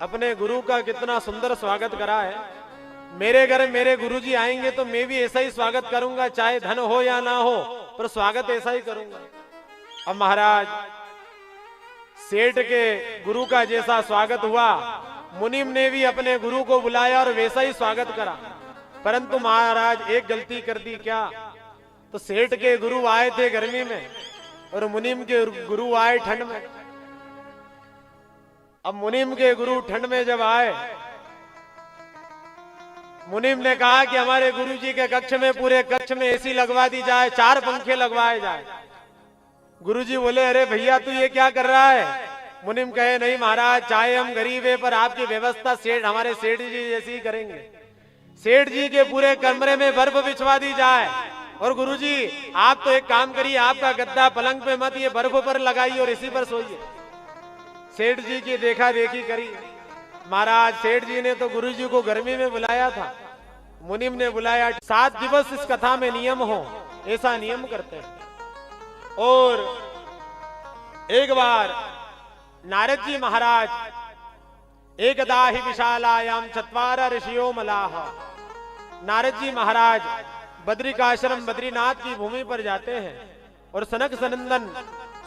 अपने गुरु का कितना सुंदर स्वागत करा है, मेरे घर मेरे गुरुजी आएंगे तो मैं भी ऐसा ही स्वागत करूंगा, चाहे धन हो या ना हो, पर स्वागत ऐसा ही करूंगा। अब महाराज सेठ के गुरु का जैसा स्वागत हुआ, मुनीम ने भी अपने गुरु को बुलाया और वैसा ही स्वागत करा। परंतु महाराज एक गलती कर दी। क्या? तो सेठ के गुरु आए थे गर्मी में और मुनीम के गुरु आए ठंड में। अब मुनीम के गुरु ठंड में जब आए, मुनीम ने कहा कि हमारे गुरुजी के कक्ष में, पूरे कक्ष में एसी लगवा दी जाए, 4 पंखे लगवाए जाए। गुरुजी बोले, अरे भैया तू ये क्या कर रहा है? मुनीम कहे, नहीं महाराज, चाहे हम गरीब है पर आपकी व्यवस्था सेठ, हमारे सेठ जी जैसी ही करेंगे। सेठ जी के पूरे कमरे में बर्फ बिछवा दी जाए। और गुरुजी आप तो एक काम करिए, आपका गद्दा पलंग पे मत, ये बर्फ पर लगाइए और इसी पर सोइए। सेठ जी की देखा देखी करी। महाराज सेठ जी ने तो गुरुजी को गर्मी में बुलाया था, मुनीम ने बुलाया। 7 दिवस इस कथा में नियम हो, ऐसा नियम करते हैं। और एक बार नारद जी महाराज एकदा ही विशालायाम चत्वार ऋषियो मलाह, नारद जी महाराज बद्रिकाश्रम बद्रीनाथ की भूमि पर जाते हैं और सनक सनंदन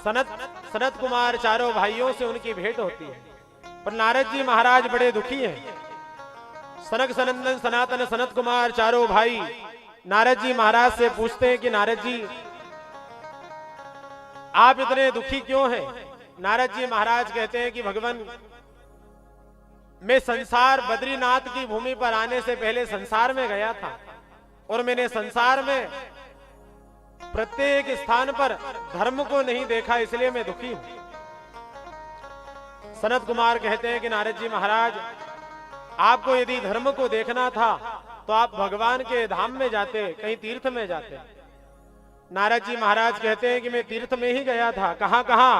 सनत कुमार चारों भाइयों से उनकी भेंट होती है। पर नारद जी महाराज बड़े दुखी हैं। सनक सनंदन सनातन सनत कुमार चारों भाई नारद जी महाराज से पूछते हैं कि नारद जी आप इतने दुखी क्यों हैं? नारद जी महाराज कहते हैं कि भगवान, मैं संसार बद्रीनाथ की भूमि पर आने से पहले संसार में गया था और मैंने संसार में प्रत्येक स्थान पर धर्म को नहीं देखा, इसलिए मैं दुखी हूं। सनत कुमार कहते हैं कि नारद जी महाराज, आपको यदि धर्म को देखना था तो आप भगवान के धाम में जाते, कहीं तीर्थ में जाते। नारद जी महाराज कहते हैं कि मैं तीर्थ में ही गया था। कहां कहां?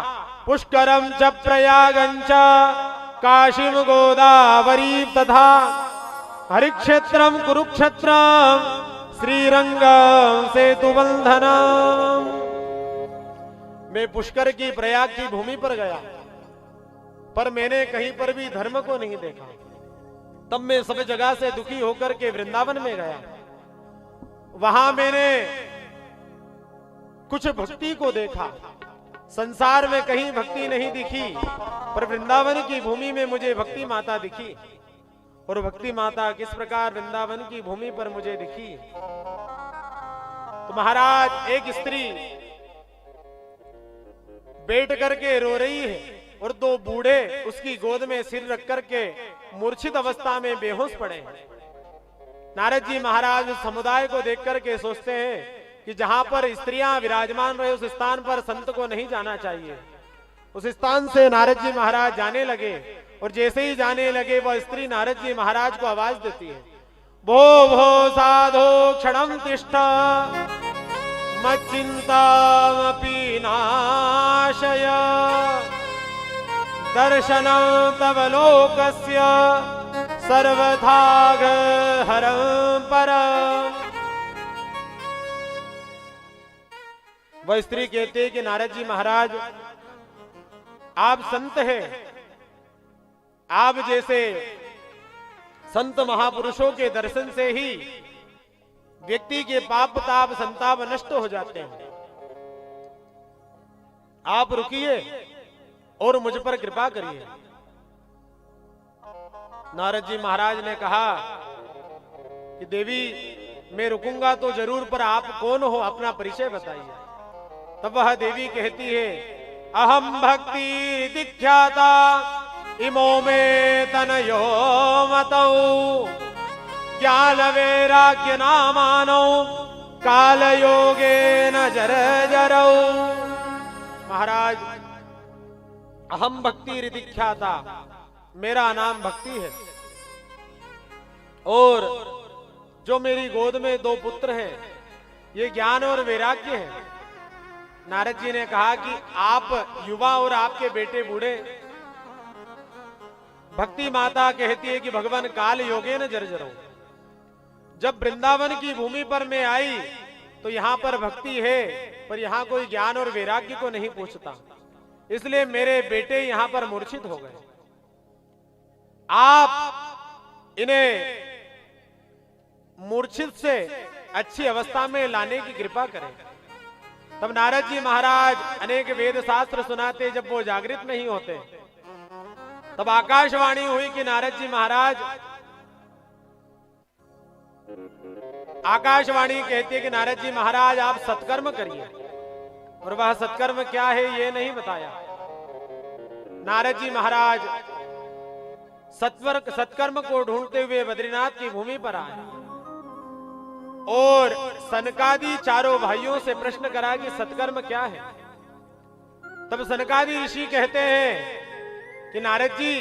पुष्करम च प्रयागं च काशीम गोदावरी तथा हरिक्षेत्रम कुरुक्षेत्रम श्रीरंगम सेतुबंधनम। मैं पुष्कर की प्रयाग की भूमि पर गया, पर मैंने कहीं पर भी धर्म को नहीं देखा। तब मैं सब जगह से दुखी होकर के वृंदावन में गया। वहां मैंने कुछ भक्ति को देखा। संसार में कहीं भक्ति नहीं दिखी, पर वृंदावन की भूमि में मुझे भक्ति माता दिखी। और भक्ति माता किस प्रकार वृंदावन की भूमि पर मुझे दिखी, तो महाराज एक स्त्री बैठ करके रो रही है और दो बूढ़े उसकी गोद में सिर रख करके मूर्छित अवस्था में बेहोश पड़े हैं। नारद जी महाराज उस समुदाय को देख करके सोचते हैं कि जहां पर स्त्रियां विराजमान रहे उस स्थान पर संत को नहीं जाना चाहिए। उस स्थान से नारद जी महाराज जाने लगे और जैसे ही जाने लगे वह स्त्री नारद जी महाराज को आवाज देती है, भो भो साधो क्षणं तिष्ठ मच्चिन्तामपि नाशय दर्शनं तव लोकस्य सर्वथा हरं परम्। वह स्त्री कहते हैं कि नारद जी महाराज आप संत हैं, आप जैसे संत महापुरुषों के दर्शन से ही व्यक्ति के पाप ताप संताप नष्ट हो जाते हैं। आप रुकिए और मुझ पर कृपा करिए। नारद जी महाराज ने कहा कि देवी मैं रुकूंगा तो जरूर, पर आप कौन हो, अपना परिचय बताइए। तब वह देवी कहती है, अहम भक्ति दीख्याता इमो में तनयो मतौ ज्ञान वैराग्य नामानो काल योगे न जर जरौ। महाराज अहम भक्ति दीख्याता, मेरा नाम भक्ति है और जो मेरी गोद में दो पुत्र हैं ये ज्ञान और वैराग्य है। नारद जी ने कहा कि आप युवा और आपके बेटे बूढ़े। भक्ति माता कहती है कि भगवान काल योगे न जर्जरो। जब वृंदावन की भूमि पर मैं आई तो यहाँ पर भक्ति है, पर यहाँ कोई ज्ञान और वैराग्य को नहीं पूछता, इसलिए मेरे बेटे यहाँ पर मूर्छित हो गए। आप इन्हें मूर्छित से अच्छी अवस्था में लाने की कृपा करें। तब नारद जी महाराज अनेक वेद शास्त्र सुनाते, जब वो जागृत नहीं होते तब आकाशवाणी हुई कि नारद जी महाराज, आकाशवाणी कहती है कि नारद जी महाराज आप सत्कर्म करिए। और वह सत्कर्म क्या है ये नहीं बताया। नारद जी महाराज सत्कर्म को ढूंढते हुए बद्रीनाथ की भूमि पर आए और सनकादि चारों भाइयों से प्रश्न करा कि सत्कर्म क्या है। तब सनकादि ऋषि कहते हैं कि नारद जी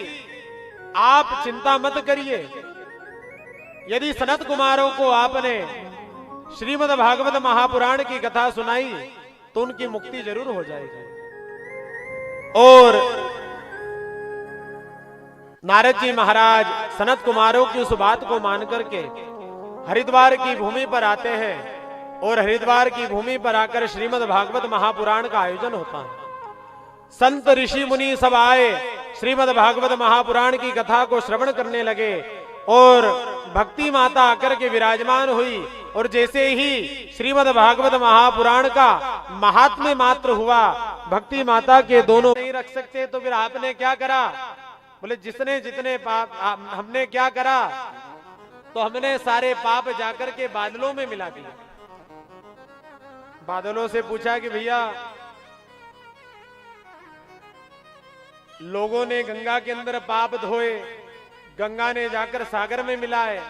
आप चिंता मत करिए, यदि सनत कुमारों को आपने श्रीमद् भागवत महापुराण की कथा सुनाई तो उनकी मुक्ति जरूर हो जाएगी। और नारद जी महाराज सनत कुमारों की उस बात को मान करके हरिद्वार की भूमि पर आते हैं और हरिद्वार की भूमि पर आकर श्रीमद् भागवत महापुराण का आयोजन होता है। संत ऋषि मुनि सब आए, श्रीमद् भागवत महापुराण की कथा को श्रवण करने लगे और भक्ति माता आकर के विराजमान हुई। और जैसे ही श्रीमद् भागवत महापुराण का महात्म्य मात्र हुआ, भक्ति माता के दोनों नहीं रख सकते, तो फिर आपने क्या करा? बोले जिसने जितने पाप हमने क्या करा, तो हमने सारे पाप जाकर के बादलों में मिला दिए। बादलों से पूछा कि भैया लोगों ने गंगा के अंदर पाप धोए, गंगा ने जाकर सागर में मिलाए,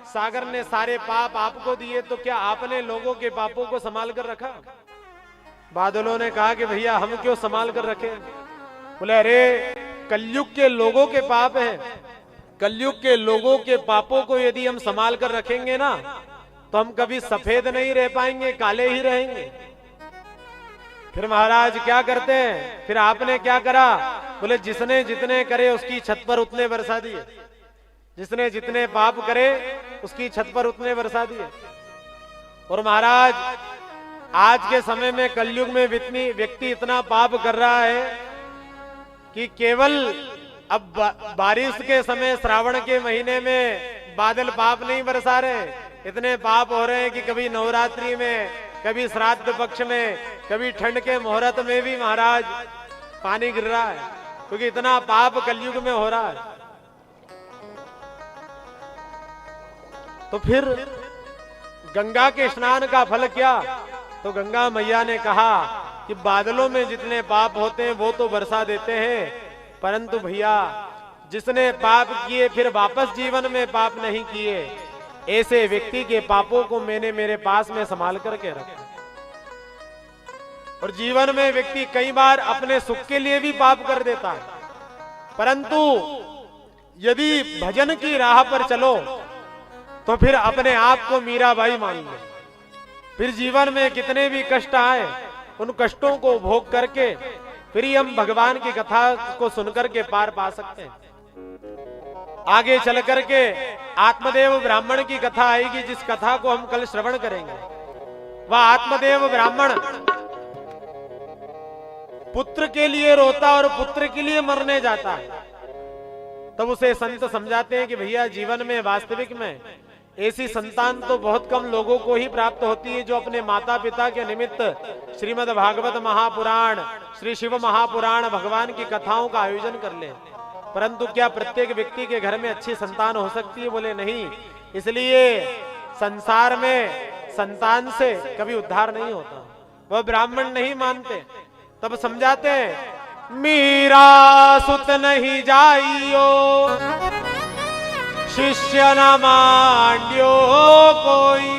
सागर ने सारे पाप आपको दिए, तो क्या आपने लोगों के पापों को संभाल कर रखा? बादलों ने कहा कि भैया हम क्यों संभाल कर रखे? बोले अरे कलयुग के लोगों के पाप हैं, कलयुग के लोगों के पापों को यदि हम संभाल कर रखेंगे ना तो हम कभी सफेद नहीं रह पाएंगे, काले ही रहेंगे। फिर महाराज क्या करते हैं? फिर आपने क्या करा? बोले जिसने जितने करे उसकी छत पर उतने बरसा दिए, जिसने जितने पाप करे उसकी छत पर उतने बरसा दिए। और महाराज आज के समय में कलयुग में व्यक्ति इतना पाप कर रहा है कि केवल अब बारिश के समय श्रावण के महीने में बादल पाप नहीं बरसा रहे, इतने पाप हो रहे हैं कि कभी नवरात्रि में, कभी श्राद्ध पक्ष में, कभी ठंड के मुहूर्त में भी महाराज पानी गिर रहा है, क्योंकि इतना पाप कलयुग में हो रहा है। तो फिर गंगा के स्नान का फल क्या? तो गंगा मैया ने कहा कि बादलों में जितने पाप होते हैं वो तो बरसा देते हैं, परंतु भैया जिसने पाप किए फिर वापस जीवन में पाप नहीं किए, ऐसे व्यक्ति के पापों को मैंने मेरे पास में संभाल करके रखा। और जीवन में व्यक्ति कई बार अपने सुख के लिए भी पाप कर देता है, परंतु यदि भजन की राह पर चलो तो फिर अपने आप को मीराबाई मान लो। फिर जीवन में कितने भी कष्ट आए उन कष्टों को भोग करके फिर ही हम भगवान की कथा को सुनकर के पार पा सकते हैं। आगे चल करके आत्मदेव ब्राह्मण की कथा आएगी, जिस कथा को हम कल श्रवण करेंगे। वह आत्मदेव ब्राह्मण पुत्र के लिए रोता और पुत्र के लिए मरने जाता है। तब उसे संत समझाते हैं कि भैया जीवन में वास्तविक में ऐसी संतान तो बहुत कम लोगों को ही प्राप्त होती है जो अपने माता पिता के निमित्त श्रीमद् भागवत महापुराण, श्री शिव महापुराण, भगवान की कथाओं का आयोजन कर ले। परंतु क्या प्रत्येक व्यक्ति के घर में अच्छी संतान हो सकती है? बोले नहीं। इसलिए संसार में संतान से कभी उद्धार नहीं होता। वह ब्राह्मण नहीं मानते, तब समझाते मीरा सुत नहीं जाइयो, शिष्य न मांड्यो कोई,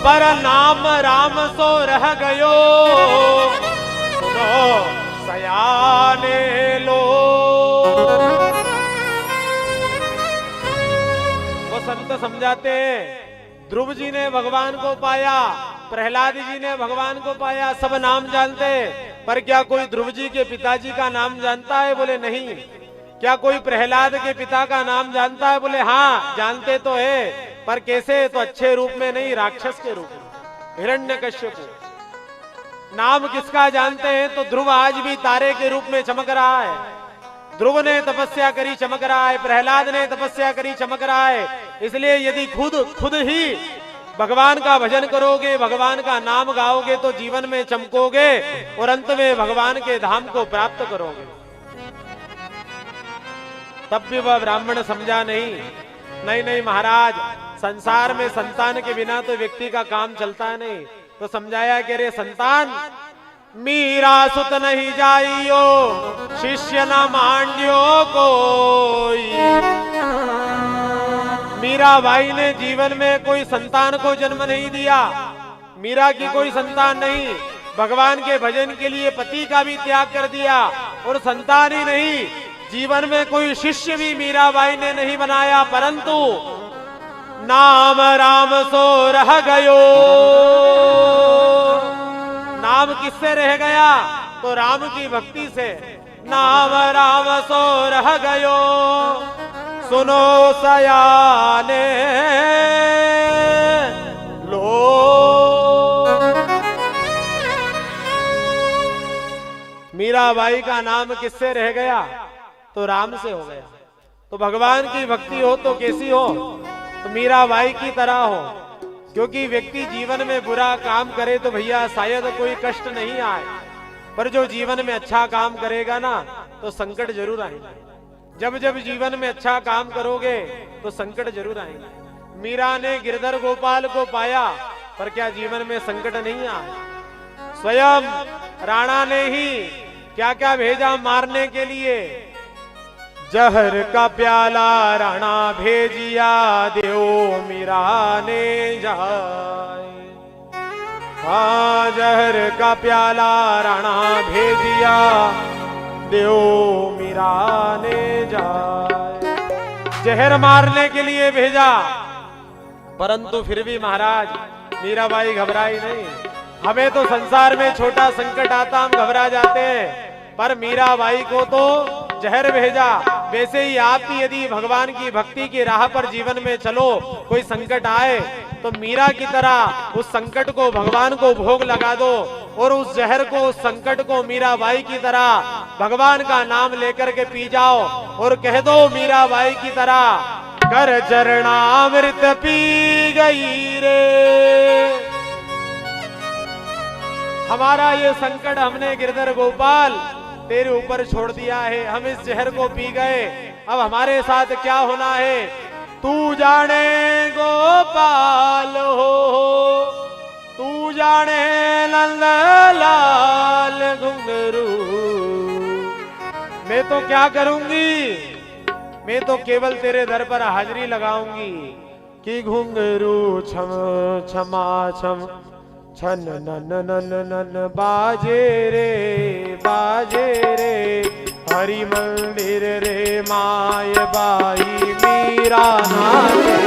पर नाम राम सो रह गयो, सुनो सयाने लो। वो संत समझाते हैं ध्रुव जी ने भगवान को पाया, प्रहलाद जी ने भगवान को पाया, सब नाम जानते, पर क्या कोई ध्रुव जी के पिताजी का नाम जानता है? बोले नहीं। क्या कोई प्रहलाद के पिता का नाम जानता है? बोले हाँ जानते तो है, पर कैसे? तो अच्छे रूप में नहीं, राक्षस के रूप में, हिरण्यकश्यप। नाम किसका जानते हैं? तो ध्रुव आज भी तारे के रूप में चमक रहा है। ध्रुव ने तपस्या करी, चमक रहा है। प्रहलाद ने तपस्या करी, चमक रहा है। इसलिए यदि खुद ही भगवान का भजन करोगे, भगवान का नाम गाओगे तो जीवन में चमकोगे और अंत में भगवान के धाम को प्राप्त करोगे। तब भी वह ब्राह्मण समझा नहीं महाराज, संसार में संतान के बिना तो व्यक्ति का काम चलता नहीं। तो समझाया कि अरे संतान, मीरा सुत नहीं जाइयो, शिष्य न मांड्यो कोई। मीराबाई ने जीवन में कोई संतान को जन्म नहीं दिया। मीरा की कोई संतान नहीं। भगवान के भजन के लिए पति का भी त्याग कर दिया और संतान ही नहीं, जीवन में कोई शिष्य भी मीराबाई ने नहीं बनाया। परंतु नाम राम सो रह गयो। नाम किससे रह गया? तो राम की भक्ति से। नाम राम सो रह गयो, सुनो सयाने लो। मीराबाई का नाम किससे रह गया? तो राम से हो गया। तो भगवान की भक्ति हो तो कैसी हो? तो मीराबाई की तरह हो। क्योंकि व्यक्ति जीवन में बुरा काम करे तो भैया शायद कोई कष्ट नहीं आए, पर जो जीवन में अच्छा काम करेगा ना तो संकट जरूर आएगा। जब जब जीवन में अच्छा काम करोगे तो संकट जरूर आएंगे। मीरा ने गिरधर गोपाल को पाया, पर क्या जीवन में संकट नहीं आया? स्वयं राणा ने ही क्या क्या भेजा मारने के लिए। जहर का प्याला राणा भेजिया, देव मीरा ने जाए। हाँ, जहर का प्याला राणा भेजिया, देव मीरा ने जाए। जहर मारने के लिए भेजा, परंतु फिर भी महाराज मीराबाई घबराई नहीं। हमें तो संसार में छोटा संकट आता हम घबरा जाते हैं, पर मीराबाई को तो जहर भेजा। वैसे ही आप भी यदि भगवान की भक्ति की राह पर जीवन में चलो, कोई संकट आए तो मीरा की तरह उस संकट को भगवान को भोग लगा दो, और उस जहर को, उस संकट को मीराबाई की तरह भगवान का नाम लेकर के पी जाओ और कह दो मीराबाई की तरह, कर चरणामृत पी गई रे। हमारा ये संकट हमने गिरधर गोपाल तेरे ऊपर छोड़ दिया है, हम इस जहर को पी गए, अब हमारे साथ क्या होना है तू जाने गोपाल हो। जाने नंद लाल घुंघरू। मैं तो क्या करूंगी, मैं तो केवल तेरे दर पर हाजिरी लगाऊंगी कि घुंघरू छम छमा छम छन नन नन नन बाजे रे हरि मंदिर रे माय बाई मीरा नाचे।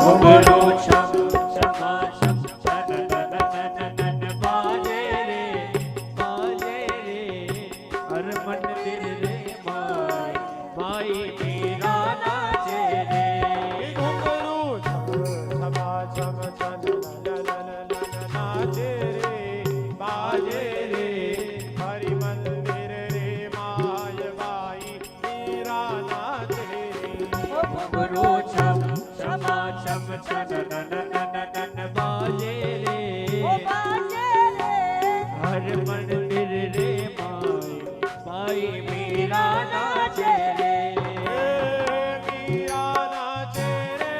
घुंघरू छम छमा छम छन नन नन नन बाजे रे हर मंदिर रे माई मीरा नाचे रे। घुंघरू छम छमा छम छन नन नन नन नाचे रे बाजे रे हरि मंदिर रे माय बाई मीरा नाचे रे। घुंघरू छम छमा छम छन नन नन नन बाजे रे हर मंदिर रे माई मीरा नाचे रे। मीरा नाचे रे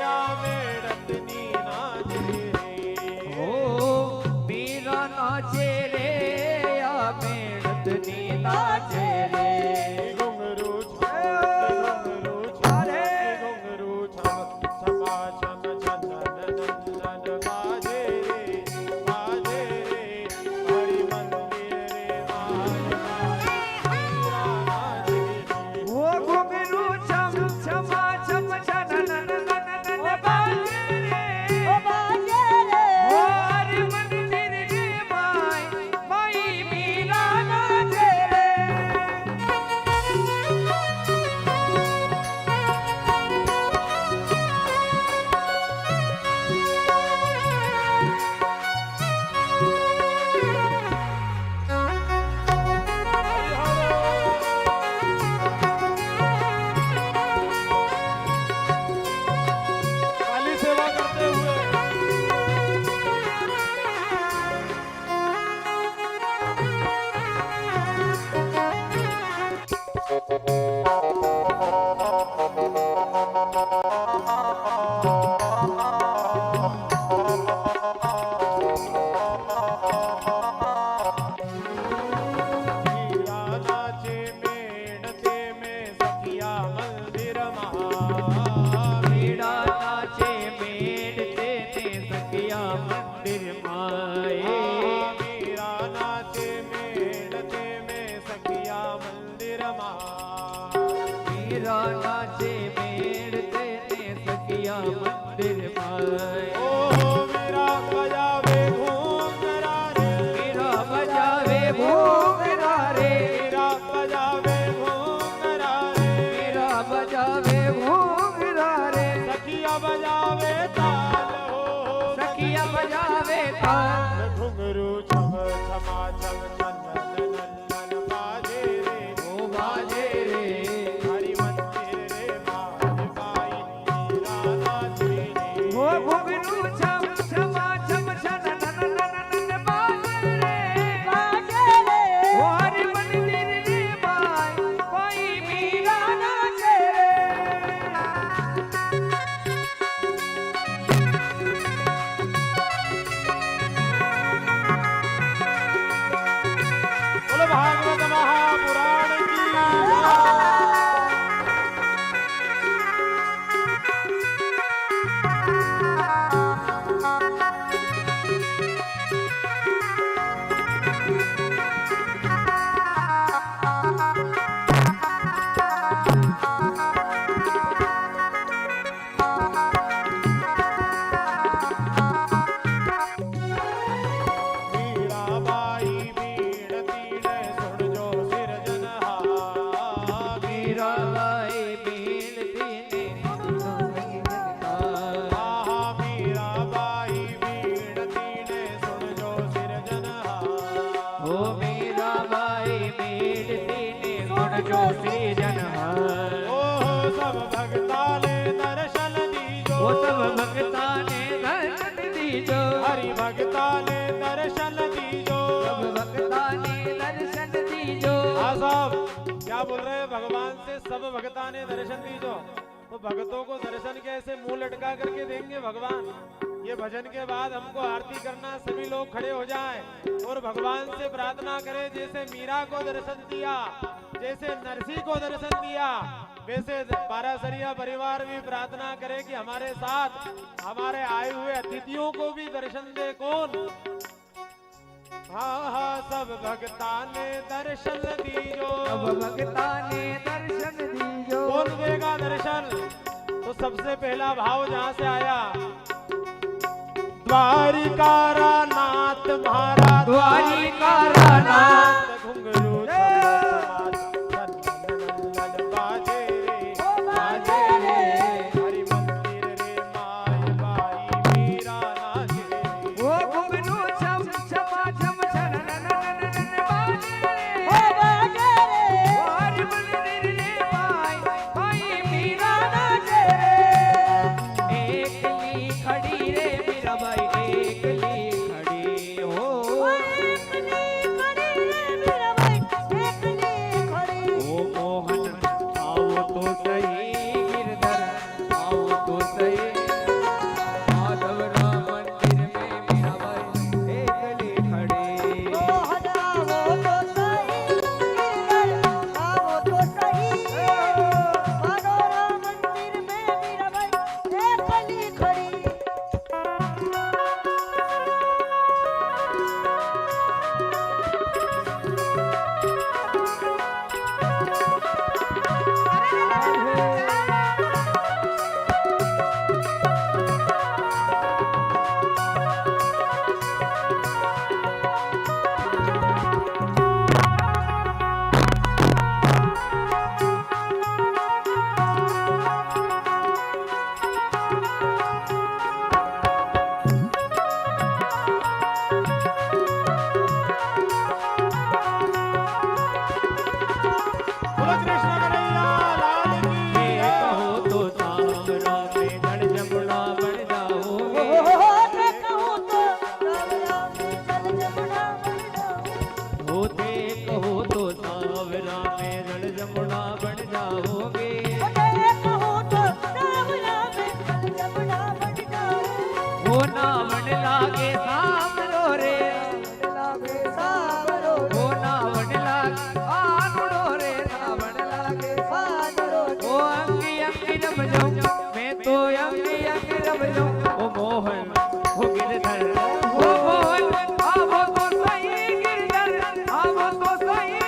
या मेरतनी नाचे रे। ओ मीरा नाचे रे या मेरतनी नाचे रे। घुंघरू घुंघरू घुंघरू छम छमा छम छन नन नन बाजे रे हरि मंदिर रे मीरा नाचे रे। ओ घुंघरू छम छमा छम छन नन नन नन बाजे रे ओ हरि मंदिर रे माई मीरा नाचे रे। काली सेवा करते हुए मीरा नाचे मेणते में सखिया मंदिर महा। मीरा नाचे मेढ़ते ने सखिया मंदिर माए। मीरा नाचे मेणते में सखिया मंदिर महा। मीरा नाचे मेढ़ते ने सखिया मंदिर माए। ओ मीरा बजावे घूंघरा रे मीरा बजावे घूंघरा रे मीरा बजावे घूंघरा रे मीरा बजावे घूंघरा रे सखिया बजावे ताल हो सखिया बजावे ताल। घुंघरू छम छमा छम छन नन नन बाजे रे ओ बाजे रे हरि मंदिर रे माय बाई मीरा नाचे रे। ओ घुंघरू छम छमा छम छन नन नन नन बाजे रे ओ हरि मंदिर रे माई मीरा नाचे रे। बोलो भागवत महापुराण की मीराबाई बीणती ने सुन जो सिरजनहार। मीराबाई बीणती ने आहा मीराबाई बीणती ने सुन जो सिरजनहार। ओ मीराबाई बीणती ने सुन जो सृजनहार। ओ सब भक्ता ने दर्शन दीजो ओ सब भक्ता ने दर्शन दीजो हरि भक्ता ने दर्शन दीजो। सब भक्ता ने दर्शन दीजो। हाँ साहब क्या बोल रहे हैं भगवान से, सब भक्ता ने दर्शन दीजो। तो भक्तों को दर्शन कैसे मुंह लटका करके देंगे भगवान? ये भजन के बाद हमको आरती करना, सभी लोग खड़े हो जाएं और भगवान से प्रार्थना करें। जैसे मीरा को दर्शन दिया, जैसे नरसिंह को दर्शन दिया, वैसे पारासरिया परिवार भी प्रार्थना करे कि हमारे साथ हमारे आए हुए अतिथियों को भी दर्शन दे। कौन? हाँ हाँ, सब भक्ता ने दर्शन दीजो, अब भक्ता ने दर्शन दीजो। कौन देगा दर्शन? तो सबसे पहला भाव जहाँ से आया, द्वारिकारा नाथ महाराज, द्वारिकारा नाथ घुंघरू बाजे रे, हरि मंदिर रे माय बाई मीरा नाचे रे। वो घुंघरू छम छमा छम छनननननन बाजे रे। ओ बाजे रे, वो हरि मंदिर रे माय मीरा नाचे रे। एकली खड़ी रे मीरा बाई, एकली खड़ी हो। एकली खड़ी रे मीराबाई, एकली खड़ी। ओ मोहन आओ तो सही, गिरधर आओ तो सही। माधव राम मंदिर में मीराबाई एकली खड़ी। ओ हजाओ तो सही, गिरधर आओ तो सही। माधोरा मंदिर में मीराबाई एकली खड़ी। बोलो कृष्ण कन्हैया लाल की जय। कहो तो सावरा में जड़ जमुना बन जाओगे। होते कहूँ तो रावरा में जल जमुना बन जाऊं। होते कहो तो सावरा में जड़ जमुना बन जाओगे। होते कहूँ तो रावरा में जल जमुना बन जाऊं। वो नावन लागे सामरो रे, लागे सावरो वो नावन लागे आनुड़ो रे, नावन लागे सावरो ओ अंगी अंगी रम जाऊं, मैं तो अंगी अंगी रम जाऊं। ओ मोहन ओ गिरधर, ओ मोहन आवो तो सही, गिरधर आवो तो सही।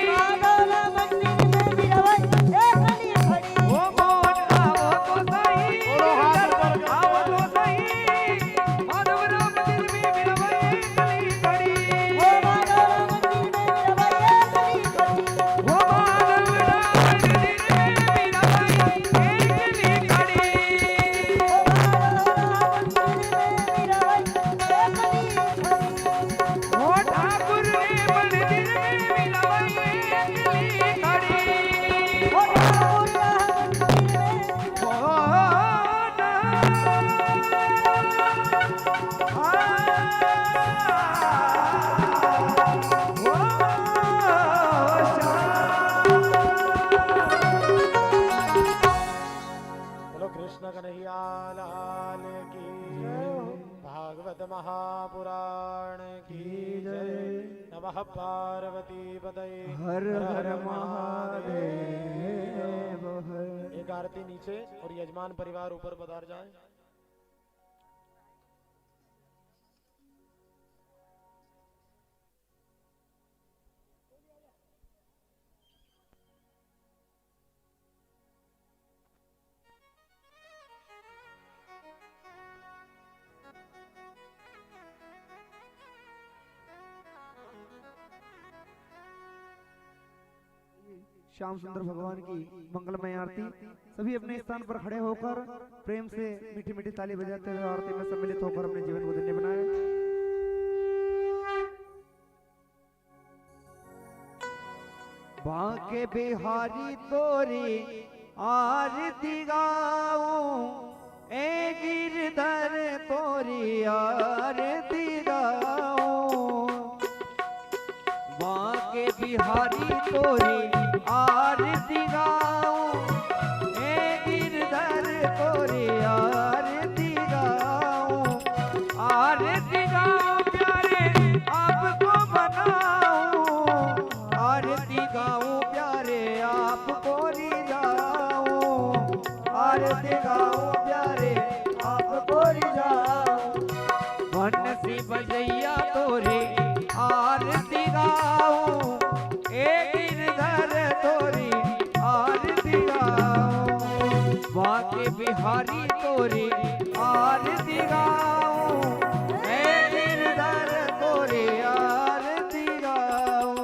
माधोरा मंदिर में मीराबाई एकली खड़ी। ओ मोहन आवो तो सही, गिरधर आवो तो सही। माधव राम मंदिर में मीराबाई एकली खड़ी। ओ माधोरा मंदिर में मीराबाई एकली खड़ी। वो माधव राम मंदिर में मीराबाई एकली खड़ी। ओ माधोरा मंदिर में मीराबाई एकली खड़ी। ओ ठाकुर रे मंदिर में मीराबाई एकली खड़ी। ओ ठाकुरा मंदिर में ओ बोलो कृष्ण कन्हैया लाल की जय। भागवत महापुराण की जय। नमः पार्वती पतये हर हर महादेव हर। एक आरती नीचे और यजमान परिवार ऊपर पधार जाए। श्याम सुंदर भगवान की मंगलमय आरती। सभी अपने स्थान पर खड़े होकर प्रेम से मीठी मीठी ताली बजाते हुए आरती में सम्मिलित होकर अपने जीवन को धन्य बनाए। बांके बिहारी तोरी आरती गाऊं, ए गिरधर तोरी आरती गाऊं। बांके बिहारी तोरी आरती गाऊं, ए गिरधर तोरी आरती गाऊं। आरती गाओ प्यारे आपको बनाऊं, आरती गाऊं प्यारे आपको रिझाऊं, आरती गाऊं प्यारे आपको रिझाऊं। बंसी बजैया तोरी आरती गाऊं, एक गिरधर तोरी आरती गाऊं, बाके बिहारी तोरी आरती गाऊं, एक गिरधर तोरी आरती गाऊं।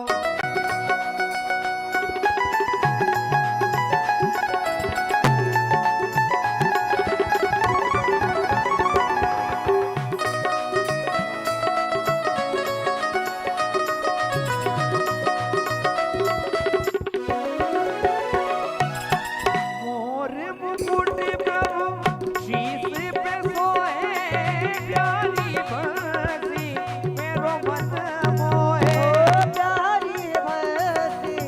मोर मुकुट प्रभु शीश पे सोए, प्यारी बंसी मेरो मन मोहे, प्यारी बंसी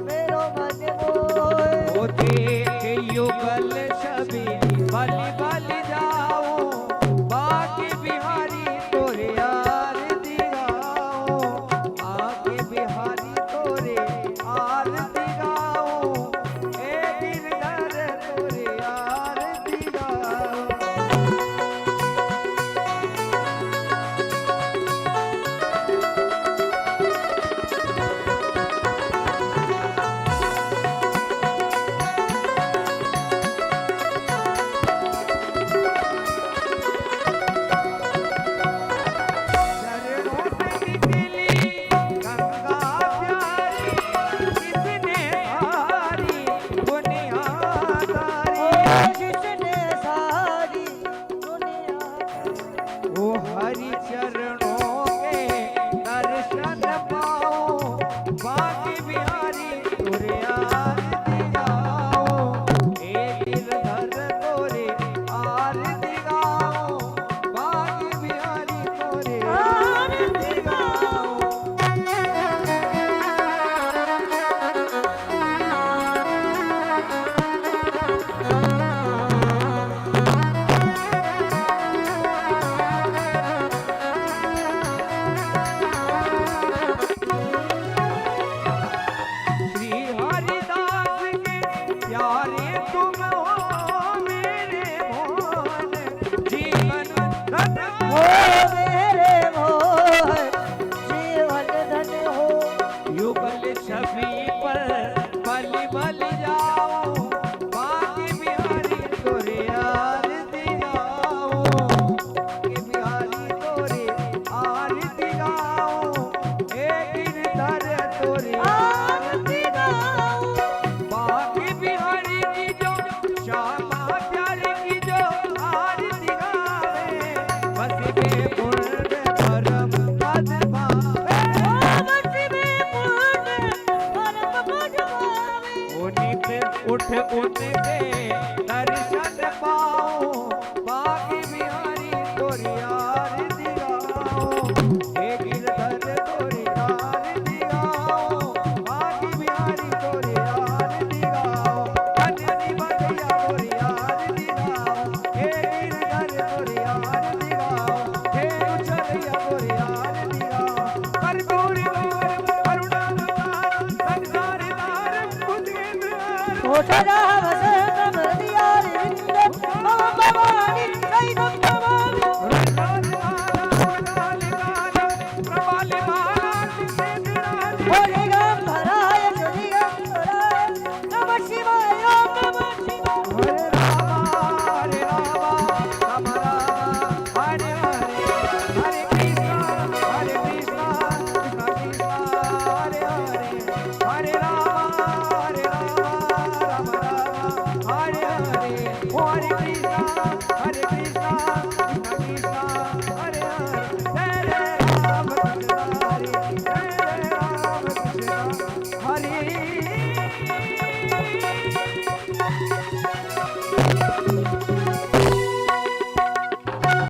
मेरो मन मोहे। ओ देख युगल छवि बलि बलि जाओ, बाके बिहारी तोरे आरती गाओ, आके बिहारी तोरे आरती गाओ, ए गिरधर तोरे आरती गाओ। चरणों से निकली गंगा प्यारी, किसने सारी दुनिया तारी। जिसने सारी दुनिया ओ हरि चरणों के दर्शन पाओ, बाके बिहारी तोरे आरती गाओ, ए गिरधर तोरे आरती गाओ, बाके बिहारी तोरे आरती गाओ। श्री हरिदास के प्यारे तुम हो, मेरे मोहन जीवन रत हो मेरे मोह जीवन धन हो। युगल छवि पर बलि बलि जाओ, बाके बिहारी तोरे आरती गाओ, बाके बिहारी तोरे आरती गाओ, ए गिरधर तोरे आरती गाओ। बाके बिहारी की जो श्यामा प्यारे की जो आरती गावे, बस बे पूर्ण धर्म पद पावे। बसी में पूर्ण परम पद पावे। ओ नित उठ उठ के दर्शन पाओ, बाके बिहारी तोरी आरती गाओ, हे गिरधर तोरी आरती गाओ, बाके बिहारी तोरी आरती गाओ, कन्हैया बजैया तोरी आरती गाओ, हे गिरधर तोरी आरती गाओ, हे उछलैया तोरी आरती गाओ, कर्पूरी गौर करुणा अवतार, संसार तार भुजगेंद्र हो सदा